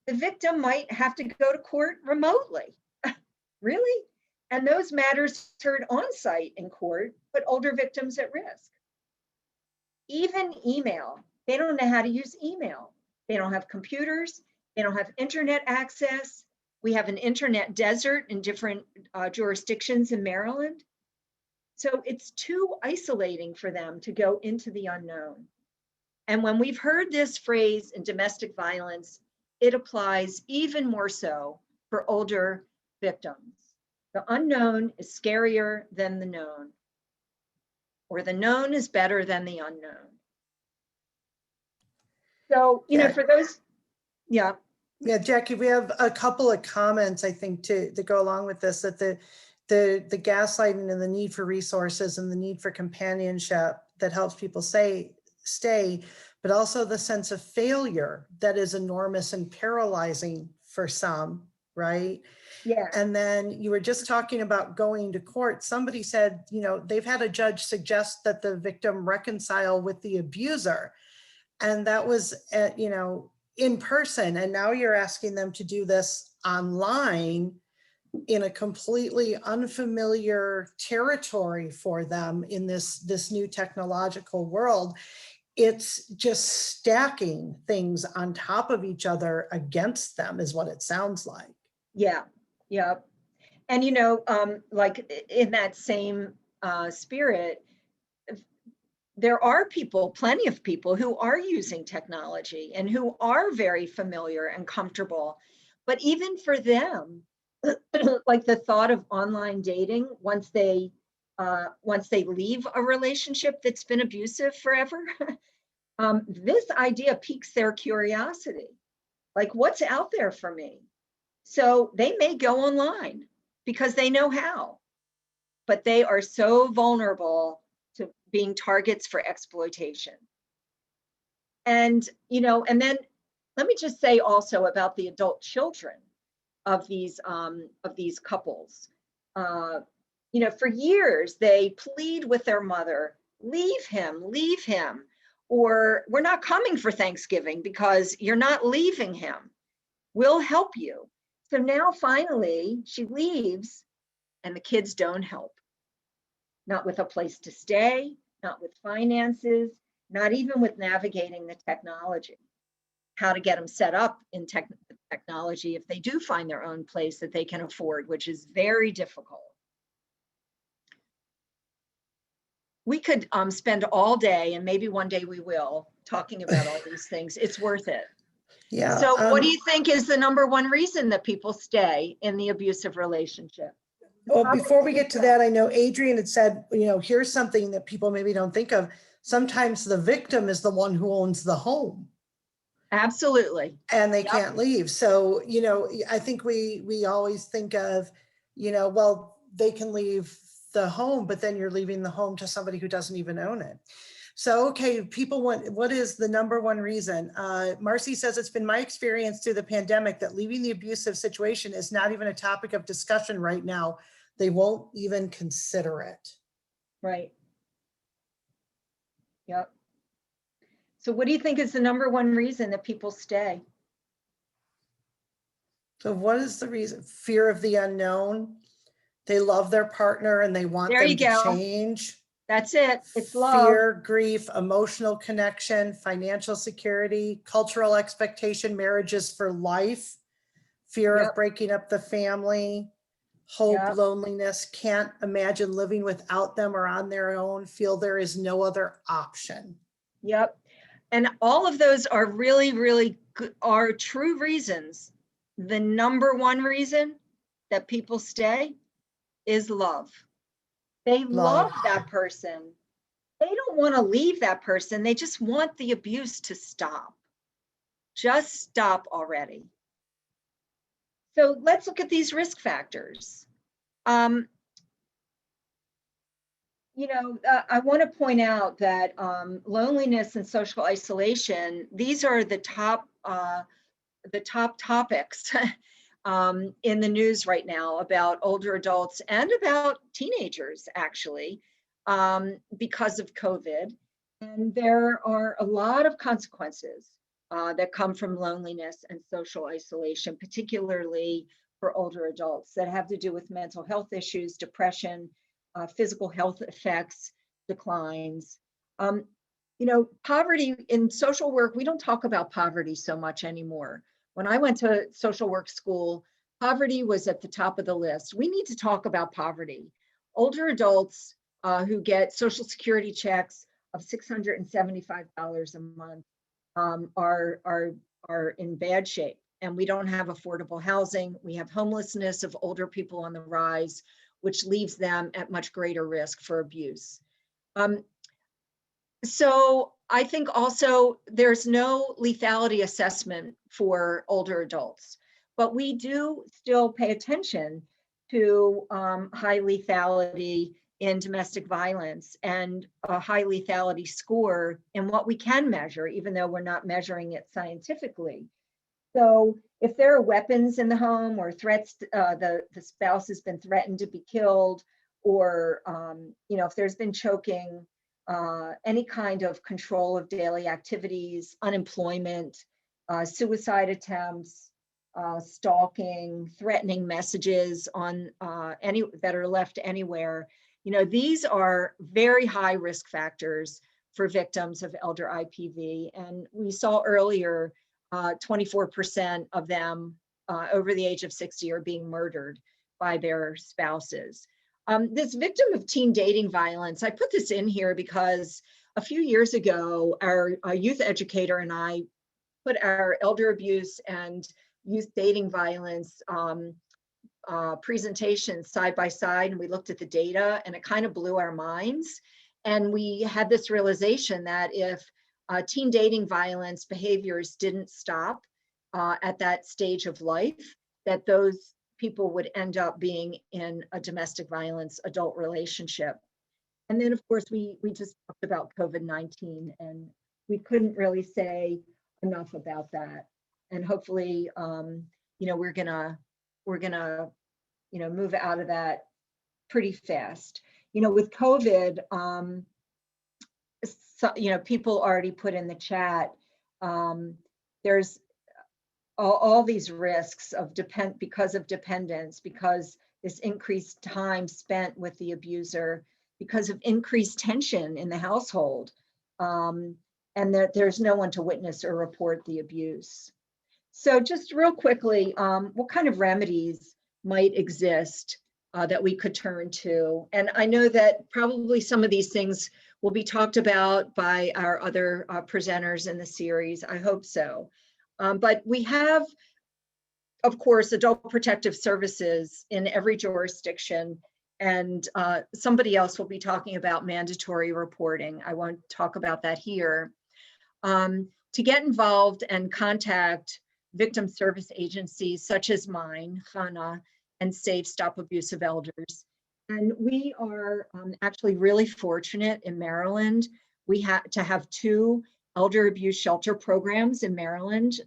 the victim might have to go to court remotely. Really? And those matters heard on site in court, but older victims at risk. Even email, they don't know how to use email. They don't have computers. They don't have internet access. We have an internet desert in different jurisdictions in Maryland. So it's too isolating for them to go into the unknown. And when we've heard this phrase in domestic violence, it applies even more so for older victims. The unknown is scarier than the known, or the known is better than the unknown. So, Yeah. for those, yeah. Yeah, Jackie, we have a couple of comments, I think, to go along with this, that the gaslighting and the need for resources and the need for companionship that helps people stay, but also the sense of failure that is enormous and paralyzing for some, right? Yeah. And then you were just talking about going to court. Somebody said, they've had a judge suggest that the victim reconcile with the abuser. And that was, in person. And now you're asking them to do this online in a completely unfamiliar territory for them in this new technological world. It's just stacking things on top of each other against them is what it sounds like. Yeah. And, like in that same spirit, there are plenty of people who are using technology and who are very familiar and comfortable. But even for them, like the thought of online dating, once they leave a relationship that's been abusive forever, this idea piques their curiosity. Like, what's out there for me? So they may go online because they know how, but they are so vulnerable to being targets for exploitation. And, and then let me just say also about the adult children of these couples. For years, they plead with their mother, leave him, or we're not coming for Thanksgiving because you're not leaving him. We'll help you. So now finally she leaves and the kids don't help. Not with a place to stay, not with finances, not even with navigating the technology, how to get them set up in technology if they do find their own place that they can afford, which is very difficult. We could spend all day, and maybe one day we will, talking about all these things. It's worth it. Yeah. So what do you think is the number one reason that people stay in the abusive relationship? Well, before we get to that, I know Adrian had said, here's something that people maybe don't think of. Sometimes the victim is the one who owns the home. Absolutely. And they can't leave. So, I think we always think of, well, they can leave the home, but then you're leaving the home to somebody who doesn't even own it. So, okay, people want, what is the number one reason? Marcy says, it's been my experience through the pandemic that leaving the abusive situation is not even a topic of discussion right now. They won't even consider it. Right. Yep. So what do you think is the number one reason that people stay? So what is the reason? Fear of the unknown. They love their partner and they want There them you to go. change. That's it. It's love. Fear, grief, emotional connection, financial security, cultural expectation, marriages for life, fear of breaking up the family, hope, loneliness, can't imagine living without them or on their own, feel there is no other option. Yep. And all of those are really, really good, are true reasons. The number one reason that people stay is love. They love that person. They don't want to leave that person. They just want the abuse to stop. Just stop already. So let's look at these risk factors. I want to point out that loneliness and social isolation, these are the top topics in the news right now about older adults and about teenagers, actually, because of COVID. And there are a lot of consequences that come from loneliness and social isolation, particularly for older adults, that have to do with mental health issues, depression, physical health effects, declines. Poverty in social work, we don't talk about poverty so much anymore. When I went to social work school, poverty was at the top of the list. We need to talk about poverty. Older adults who get Social Security checks of $675 a month are in bad shape. and we don't have affordable housing. We have homelessness of older people on the rise, which leaves them at much greater risk for abuse. So I think also there's no lethality assessment for older adults, but we do still pay attention to high lethality in domestic violence and a high lethality score in what we can measure, even though we're not measuring it scientifically. So if there are weapons in the home or threats, the spouse has been threatened to be killed, or if there's been choking, any kind of control of daily activities, unemployment, suicide attempts, stalking, threatening messages on any that are left anywhere. These are very high risk factors for victims of elder IPV. And we saw earlier, 24% of them over the age of 60 are being murdered by their spouses. This victim of teen dating violence, I put this in here because a few years ago, our youth educator and I put our elder abuse and youth dating violence presentations side by side, and we looked at the data, and it kind of blew our minds. And we had this realization that if teen dating violence behaviors didn't stop at that stage of life, that those people would end up being in a domestic violence adult relationship. And then, of course, we just talked about COVID-19, and we couldn't really say enough about that. And hopefully, we're gonna move out of that pretty fast. With COVID, people already put in the chat, there's all these risks of because of dependence, because this increased time spent with the abuser, because of increased tension in the household, and that there's no one to witness or report the abuse. So just real quickly, what kind of remedies might exist that we could turn to? And I know that probably some of these things will be talked about by our other presenters in the series. I hope so. But we have, of course, adult protective services in every jurisdiction, and somebody else will be talking about mandatory reporting. I won't talk about that here. To get involved and contact victim service agencies such as mine, HANA, and Safe Stop Abuse of Elders. And we are actually really fortunate in Maryland. We have to have 2 elder abuse shelter programs in Maryland.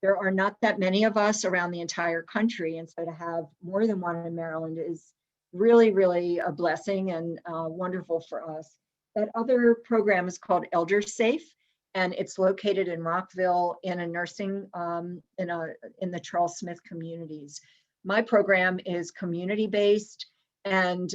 There are not that many of us around the entire country, and so to have more than one in Maryland is really, really a blessing and wonderful for us. That other program is called Elder Safe, and it's located in Rockville in a nursing, in the Charles Smith communities. My program is community-based, and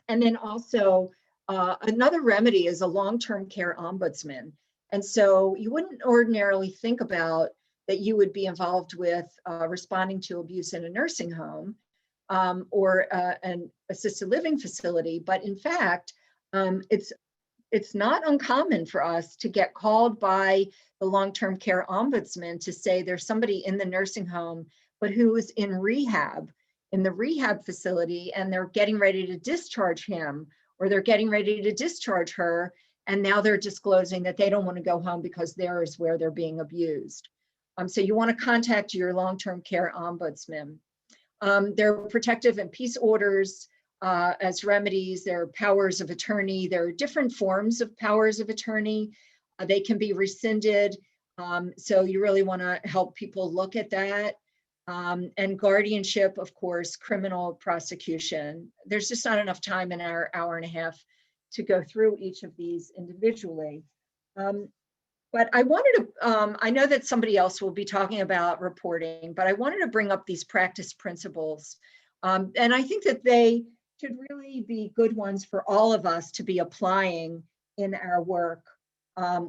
then also another remedy is a long-term care ombudsman. And so you wouldn't ordinarily think about that you would be involved with responding to abuse in a nursing home or an assisted living facility, but in fact, it's not uncommon for us to get called by the long-term care ombudsman to say there's somebody in the nursing home, but who is in rehab, in the rehab facility, and they're getting ready to discharge him, or they're getting ready to discharge her, and now they're disclosing that they don't want to go home because there is where they're being abused. So you want to contact your long-term care ombudsman. There are protective and peace orders as remedies. There are powers of attorney. There are different forms of powers of attorney. They can be rescinded. So you really want to help people look at that. And guardianship, of course, criminal prosecution. There's just not enough time in our hour and a half to go through each of these individually. But I wanted to, I know that somebody else will be talking about reporting, but I wanted to bring up these practice principles. And I think that they should really be good ones for all of us to be applying in our work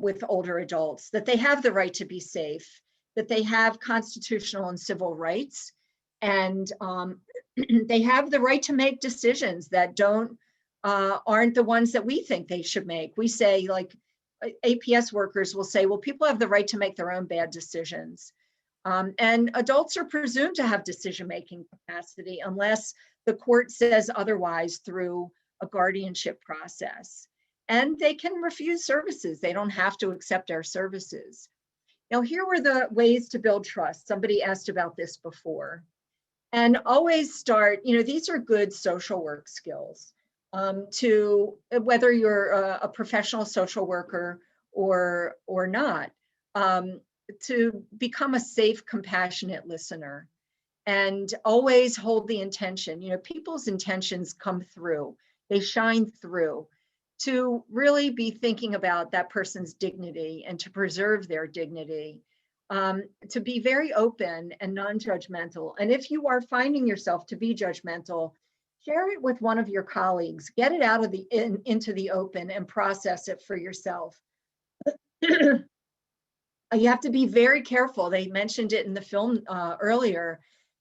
with older adults, that they have the right to be safe, that they have constitutional and civil rights, and they have the right to make decisions that aren't the ones that we think they should make. We say, like, APS workers will say, well, people have the right to make their own bad decisions. And adults are presumed to have decision-making capacity unless the court says otherwise through a guardianship process. And they can refuse services. They don't have to accept our services. Now, here were the ways to build trust. Somebody asked about this before. And always start, these are good social work skills to whether you're a professional social worker or not, to become a safe, compassionate listener and always hold the intention. People's intentions come through, they shine through, to really be thinking about that person's dignity and to preserve their dignity, to be very open and non-judgmental. And if you are finding yourself to be judgmental, share it with one of your colleagues, get it out of into the open and process it for yourself. You have to be very careful. They mentioned it in the film earlier.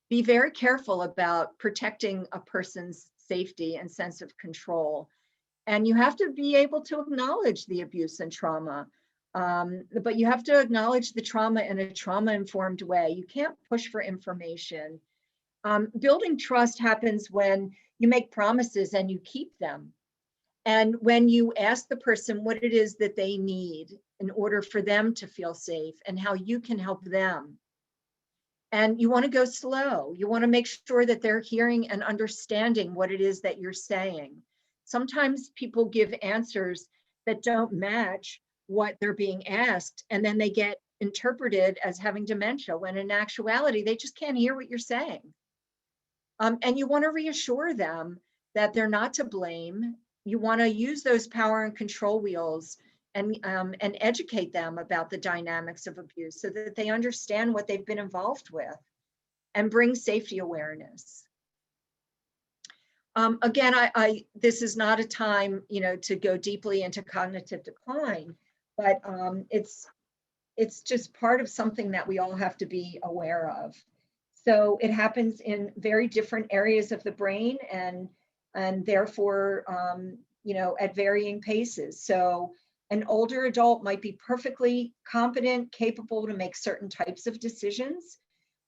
Be very careful about protecting a person's safety and sense of control. And you have to be able to acknowledge the abuse and trauma. But you have to acknowledge the trauma in a trauma-informed way. You can't push for information. Building trust happens when you make promises and you keep them. And when you ask the person what it is that they need in order for them to feel safe and how you can help them. And you want to go slow. You want to make sure that they're hearing and understanding what it is that you're saying. Sometimes people give answers that don't match what they're being asked, and then they get interpreted as having dementia, when in actuality, they just can't hear what you're saying. And you want to reassure them that they're not to blame. You want to use those power and control wheels and educate them about the dynamics of abuse so that they understand what they've been involved with and bring safety awareness. Again, this is not a time, to go deeply into cognitive decline, but it's just part of something that we all have to be aware of. So it happens in very different areas of the brain and therefore, at varying paces. So an older adult might be perfectly competent, capable to make certain types of decisions,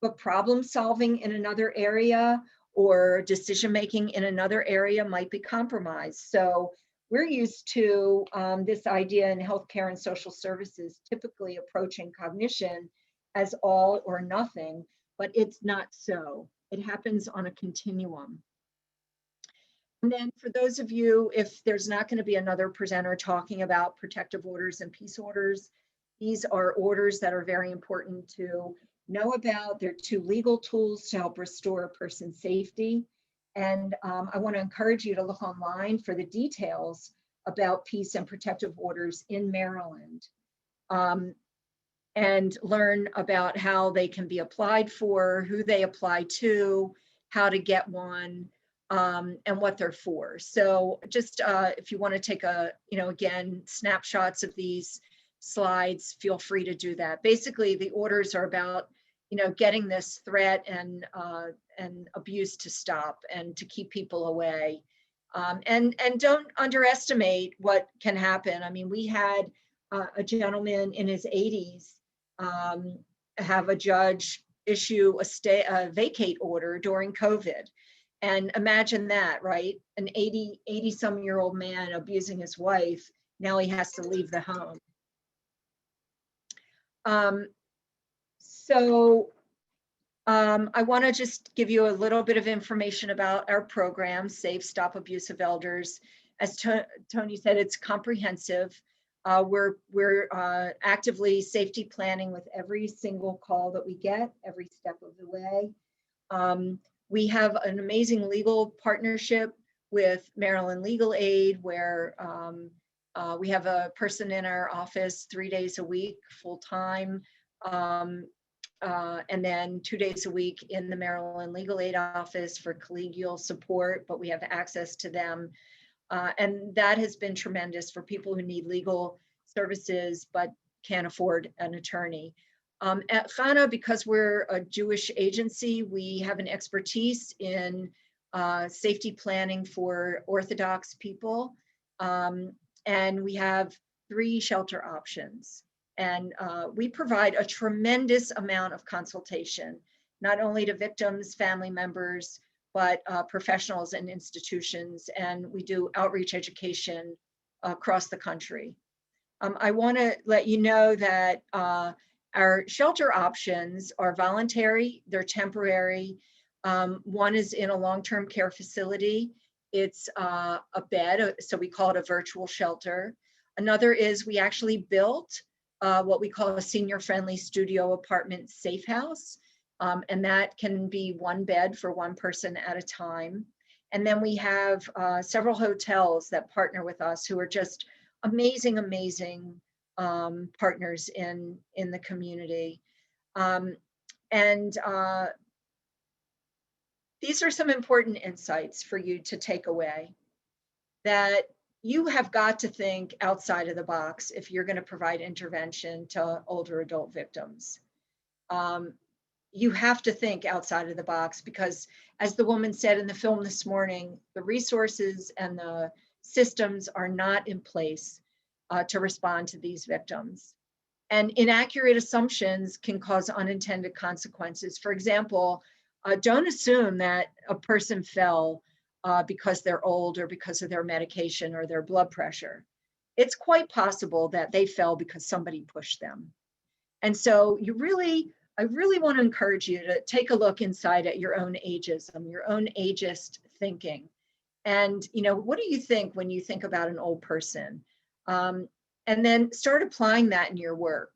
but problem solving in another area or decision-making in another area might be compromised. So we're used to this idea in healthcare and social services, typically approaching cognition as all or nothing, but it's not so. It happens on a continuum. And then for those of you, if there's not going to be another presenter talking about protective orders and peace orders, these are orders that are very important to know about. They're two legal tools to help restore a person's safety. And I want to encourage you to look online for the details about peace and protective orders in Maryland, and learn about how they can be applied for, who they apply to, how to get one, and what they're for. So just if you want to take again, snapshots of these slides, feel free to do that. Basically, the orders are about, getting this threat and abuse to stop and to keep people away. And don't underestimate what can happen. I mean, we had a gentleman in his 80s have a judge issue a vacate order during COVID. And imagine that, right? An 80 some year old man abusing his wife. Now he has to leave the home. I want to just give you a little bit of information about our program, Save Stop Abusive Elders. As Tony said, it's comprehensive. We're actively safety planning with every single call that we get, every step of the way. We have an amazing legal partnership with Maryland Legal Aid, where we have a person in our office 3 days a week, full-time, and then 2 days a week in the Maryland Legal Aid office for collegial support, but we have access to them. And that has been tremendous for people who need legal services but can't afford an attorney. At Chana, because we're a Jewish agency, we have an expertise in safety planning for Orthodox people. And we have 3 shelter options. And we provide a tremendous amount of consultation, not only to victims, family members, but professionals and institutions. And we do outreach education across the country. I want to let you know that our shelter options are voluntary, they're temporary. One is in a long-term care facility. It's a bed, so we call it a virtual shelter. Another is we actually built what we call a senior-friendly studio apartment safe house. And that can be one bed for one person at a time. And then we have several hotels that partner with us who are just amazing partners in the community. These are some important insights for you to take away, that you have got to think outside of the box if you're going to provide intervention to older adult victims. You have to think outside of the box because, as the woman said in the film this morning, the resources and the systems are not in place to respond to these victims. And inaccurate assumptions can cause unintended consequences. For example, don't assume that a person fell because they're old or because of their medication or their blood pressure. It's quite possible that they fell because somebody pushed them. And so I really want to encourage you to take a look inside at your own ageism, your own ageist thinking. And, what do you think when you think about an old person? And then start applying that in your work.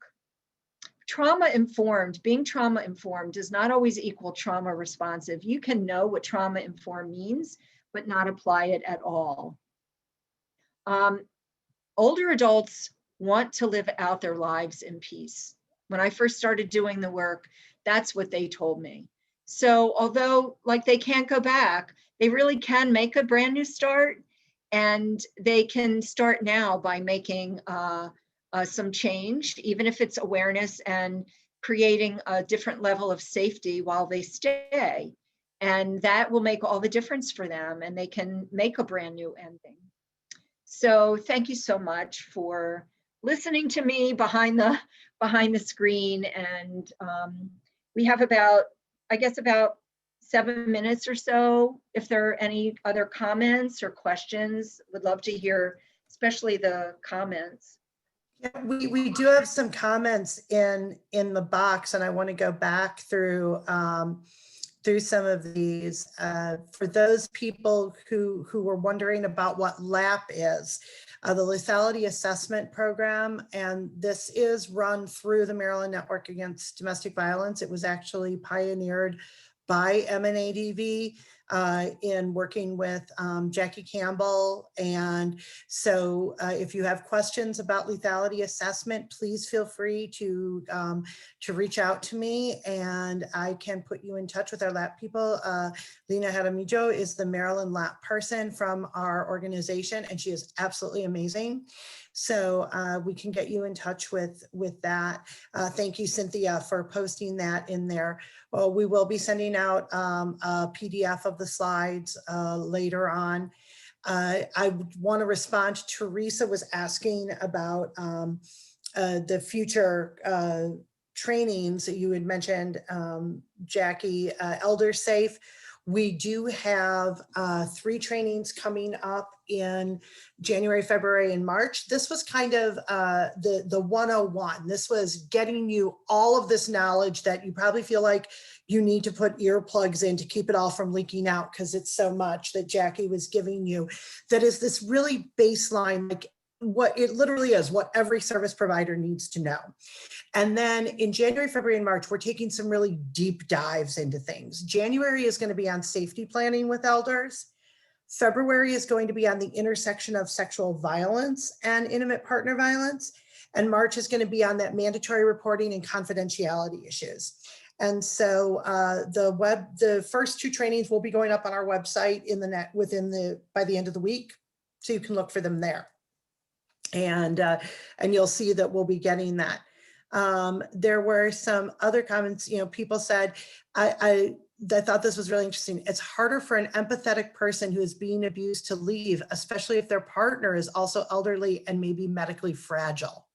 Being trauma informed does not always equal trauma responsive. You can know what trauma informed means, but not apply it at all. Older adults want to live out their lives in peace. When I first started doing the work, that's what they told me. So although they can't go back, they really can make a brand new start, and they can start now by making some change, even if it's awareness and creating a different level of safety while they stay. And that will make all the difference for them, and they can make a brand new ending. So thank you so much for listening to me behind the screen. And we have about 7 minutes or so. If there are any other comments or questions, would love to hear, especially the comments. Yeah, we do have some comments in the box, and I want to go back through some of these. For those people who were wondering about what LAP is, the Lethality Assessment Program, and this is run through the Maryland Network Against Domestic Violence. It was actually pioneered by MNADV in working with Jackie Campbell. And so if you have questions about lethality assessment, please feel free to reach out to me, and I can put you in touch with our LAP people. Lena Jaramillo is the Maryland LAP person from our organization, and she is absolutely amazing. So we can get you in touch with that. Thank you, Cynthia, for posting that in there. Well, we will be sending out a PDF of the slides later on. I want to respond to Teresa was asking about the future trainings that you had mentioned, Jackie, Elder Safe. We do have 3 trainings coming up in January, February, and March. This was kind of the 101. This was getting you all of this knowledge that you probably feel like you need to put earplugs in to keep it all from leaking out, because it's so much that Jackie was giving you. That is this really baseline, like what it literally is, what every service provider needs to know. And then in January, February, and March, we're taking some really deep dives into things. January is going to be on safety planning with elders. February is going to be on the intersection of sexual violence and intimate partner violence. And March is going to be on that mandatory reporting and confidentiality issues. And so the first 2 trainings will be going up on our website by the end of the week. So you can look for them there. And you'll see that we'll be getting that. There were some other comments, people said, I thought this was really interesting. It's harder for an empathetic person who is being abused to leave, especially if their partner is also elderly and maybe medically fragile.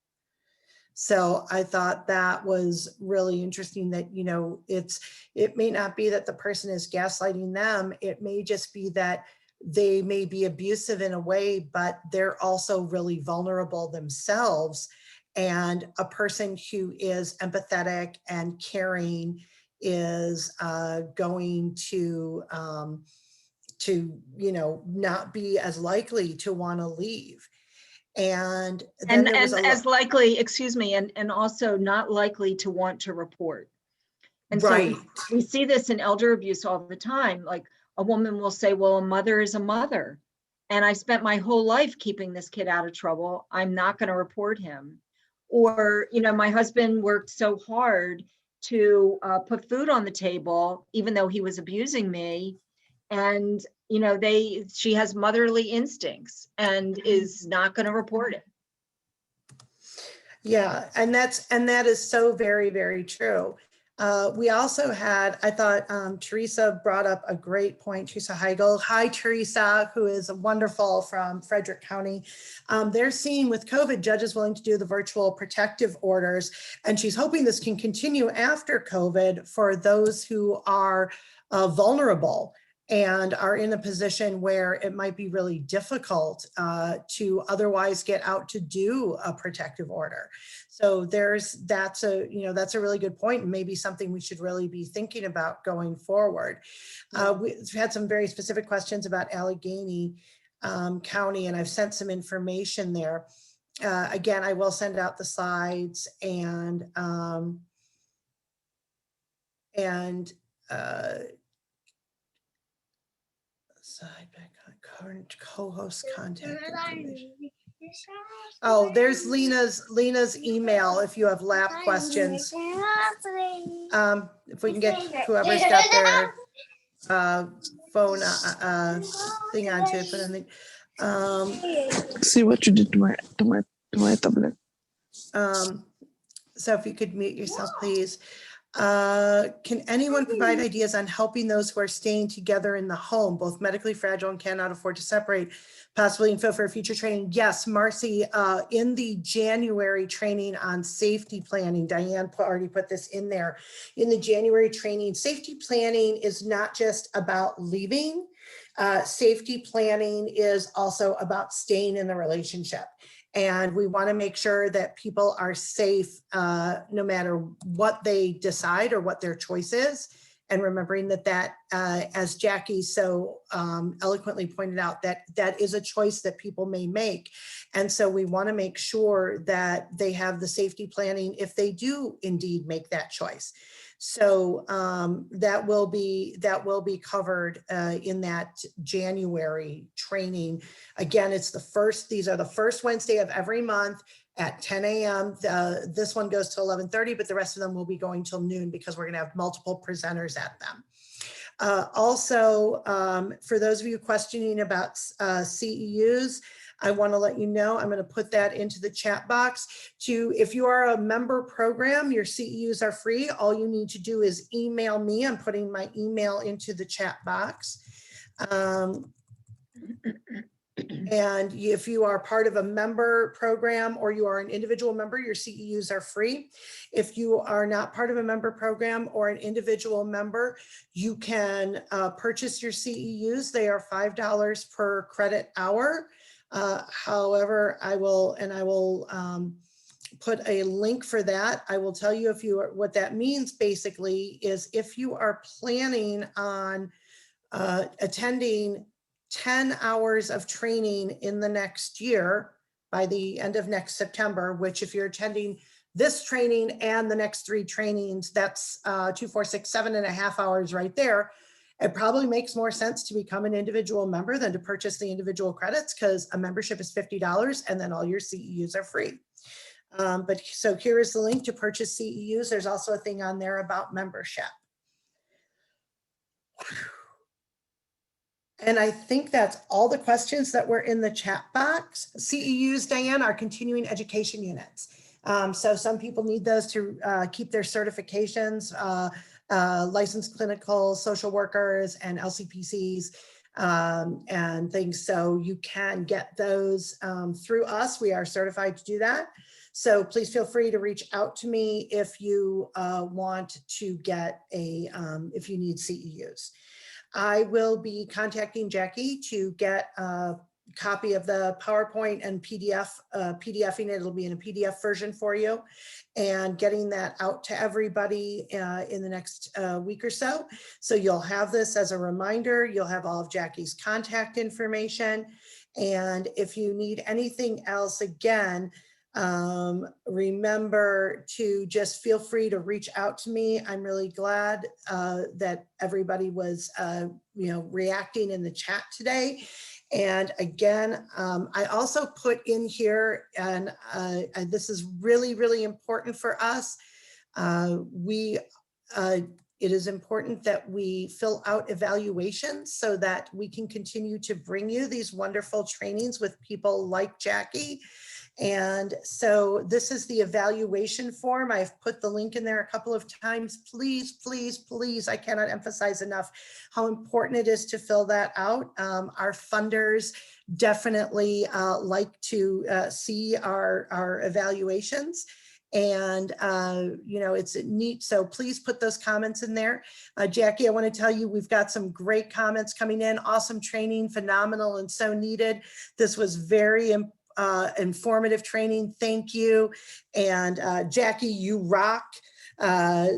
So I thought that was really interesting that, you know, it may not be that the person is gaslighting them. It may just be that they may be abusive in a way, but they're also really vulnerable themselves. And a person who is empathetic and caring is going to, you know, not be as likely to want to leave. And then there was And as likely, excuse me, and also not likely to want to report. And right. so we see this in elder abuse all the time. Like a woman will say, well, a mother is a mother. And I spent my whole life keeping this kid out of trouble. I'm not going to report him. Or, you know, my husband worked so hard to put food on the table, even though he was abusing me. And, you know, she has motherly instincts and is not going to report it. Yeah, and that is so very, very true. We also had, I thought Teresa brought up a great point, Teresa Heigl. Hi, Teresa, who is wonderful from Frederick County. They're seeing with COVID, judges willing to do the virtual protective orders, and she's hoping this can continue after COVID for those who are vulnerable and are in a position where it might be really difficult to otherwise get out to do a protective order. So that's a really good point, and maybe something we should really be thinking about going forward. We've had some very specific questions about Allegheny County, and I've sent some information there. Again, I will send out the slides and side back on current co-host contact information. Oh, there's Lena's email if you have lap questions. If we can get whoever's got their phone thing on to put in the See what you did to my tablet. so if you could mute yourself, please. Can anyone provide ideas on helping those who are staying together in the home, both medically fragile and cannot afford to separate, possibly info for future training? Yes, Marcy, in the January training on safety planning, Diane already put this in there. In the January training, safety planning is not just about leaving. Safety planning is also about staying in the relationship. And we want to make sure that people are safe no matter what they decide or what their choice is. And remembering that as Jackie so eloquently pointed out, that is a choice that people may make. And so we want to make sure that they have the safety planning if they do indeed make that choice. So that will be covered in that January training. Again, these are the first Wednesday of every month at 10 a.m. This one goes to 11:30, but the rest of them will be going till noon because we're gonna have multiple presenters at them. Also, for those of you questioning about CEUs, I want to let you know, I'm going to put that into the chat box. If you are a member program, your CEUs are free. All you need to do is email me. I'm putting my email into the chat box. And if you are part of a member program or you are an individual member, your CEUs are free. If you are not part of a member program or an individual member, you can purchase your CEUs. They are $5 per credit hour. However, I will put a link for that. I will tell you what that means basically is if you are planning on attending 10 hours of training in the next year by the end of next September, which if you're attending this training and the next 3 trainings, that's 2, 4, 6, 7.5 hours right there. It probably makes more sense to become an individual member than to purchase the individual credits because a membership is $50 and then all your CEUs are free. So here is the link to purchase CEUs. There's also a thing on there about membership. And I think that's all the questions that were in the chat box. CEUs, Diane, are continuing education units. So some people need those to keep their certifications, licensed clinical social workers and LCPCs and things. So you can get those through us. We are certified to do that. So please feel free to reach out to me if you want to get if you need CEUs. I will be contacting Jackie to get a copy of the PowerPoint and PDFing it. It'll be in a PDF version for you, and getting that out to everybody in the next week or so. So you'll have this as a reminder. You'll have all of Jackie's contact information. And if you need anything else, again, remember to just feel free to reach out to me. I'm really glad that everybody was, reacting in the chat today. And again, I also put in here, and this is really, really important for us. It is important that we fill out evaluations so that we can continue to bring you these wonderful trainings with people like Jackie. And so this is the evaluation form. I've put the link in there a couple of times. Please, please, please, I cannot emphasize enough how important it is to fill that out. Our funders definitely like to see our evaluations. And, it's neat. So please put those comments in there. Jackie, I want to tell you, we've got some great comments coming in. Awesome training, phenomenal, and so needed. This was very informative training. Thank you. And Jackie, you rock.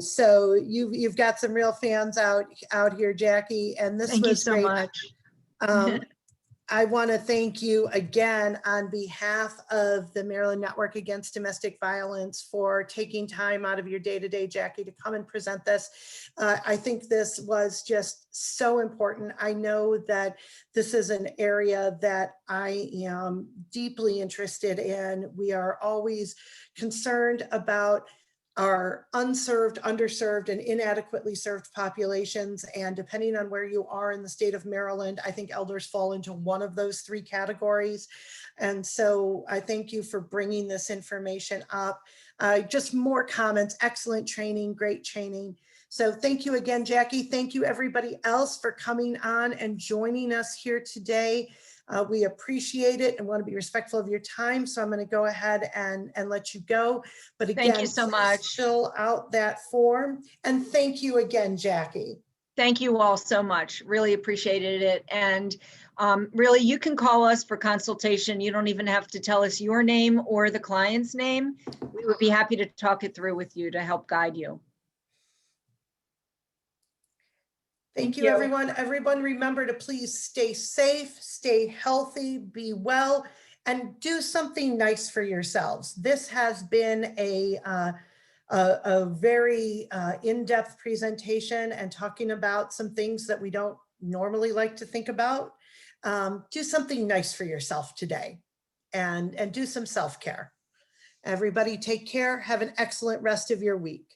So you've got some real fans out here, Jackie. And this Thank you was so great. much. I want to thank you again on behalf of the Maryland Network Against Domestic Violence for taking time out of your day-to-day, Jackie, to come and present this. I think this was just so important. I know that this is an area that I am deeply interested in. We are always concerned about our unserved, underserved, and inadequately served populations. And depending on where you are in the state of Maryland, I think elders fall into one of those three categories. And so I thank you for bringing this information up. Just more comments, excellent training, great training. So thank you again, Jackie. Thank you everybody else for coming on and joining us here today. We appreciate it and want to be respectful of your time. So I'm going to go ahead and let you go. But again, Thank you so please much. fill out that form. And thank you again, Jackie. Thank you all so much. Really appreciated it. And really, you can call us for consultation. You don't even have to tell us your name or the client's name. We would be happy to talk it through with you to help guide you. Thank you, everyone. Everyone, remember to please stay safe, stay healthy, be well, and do something nice for yourselves. This has been a very in-depth presentation and talking about some things that we don't normally like to think about. Do something nice for yourself today and do some self-care. Everybody take care. Have an excellent rest of your week.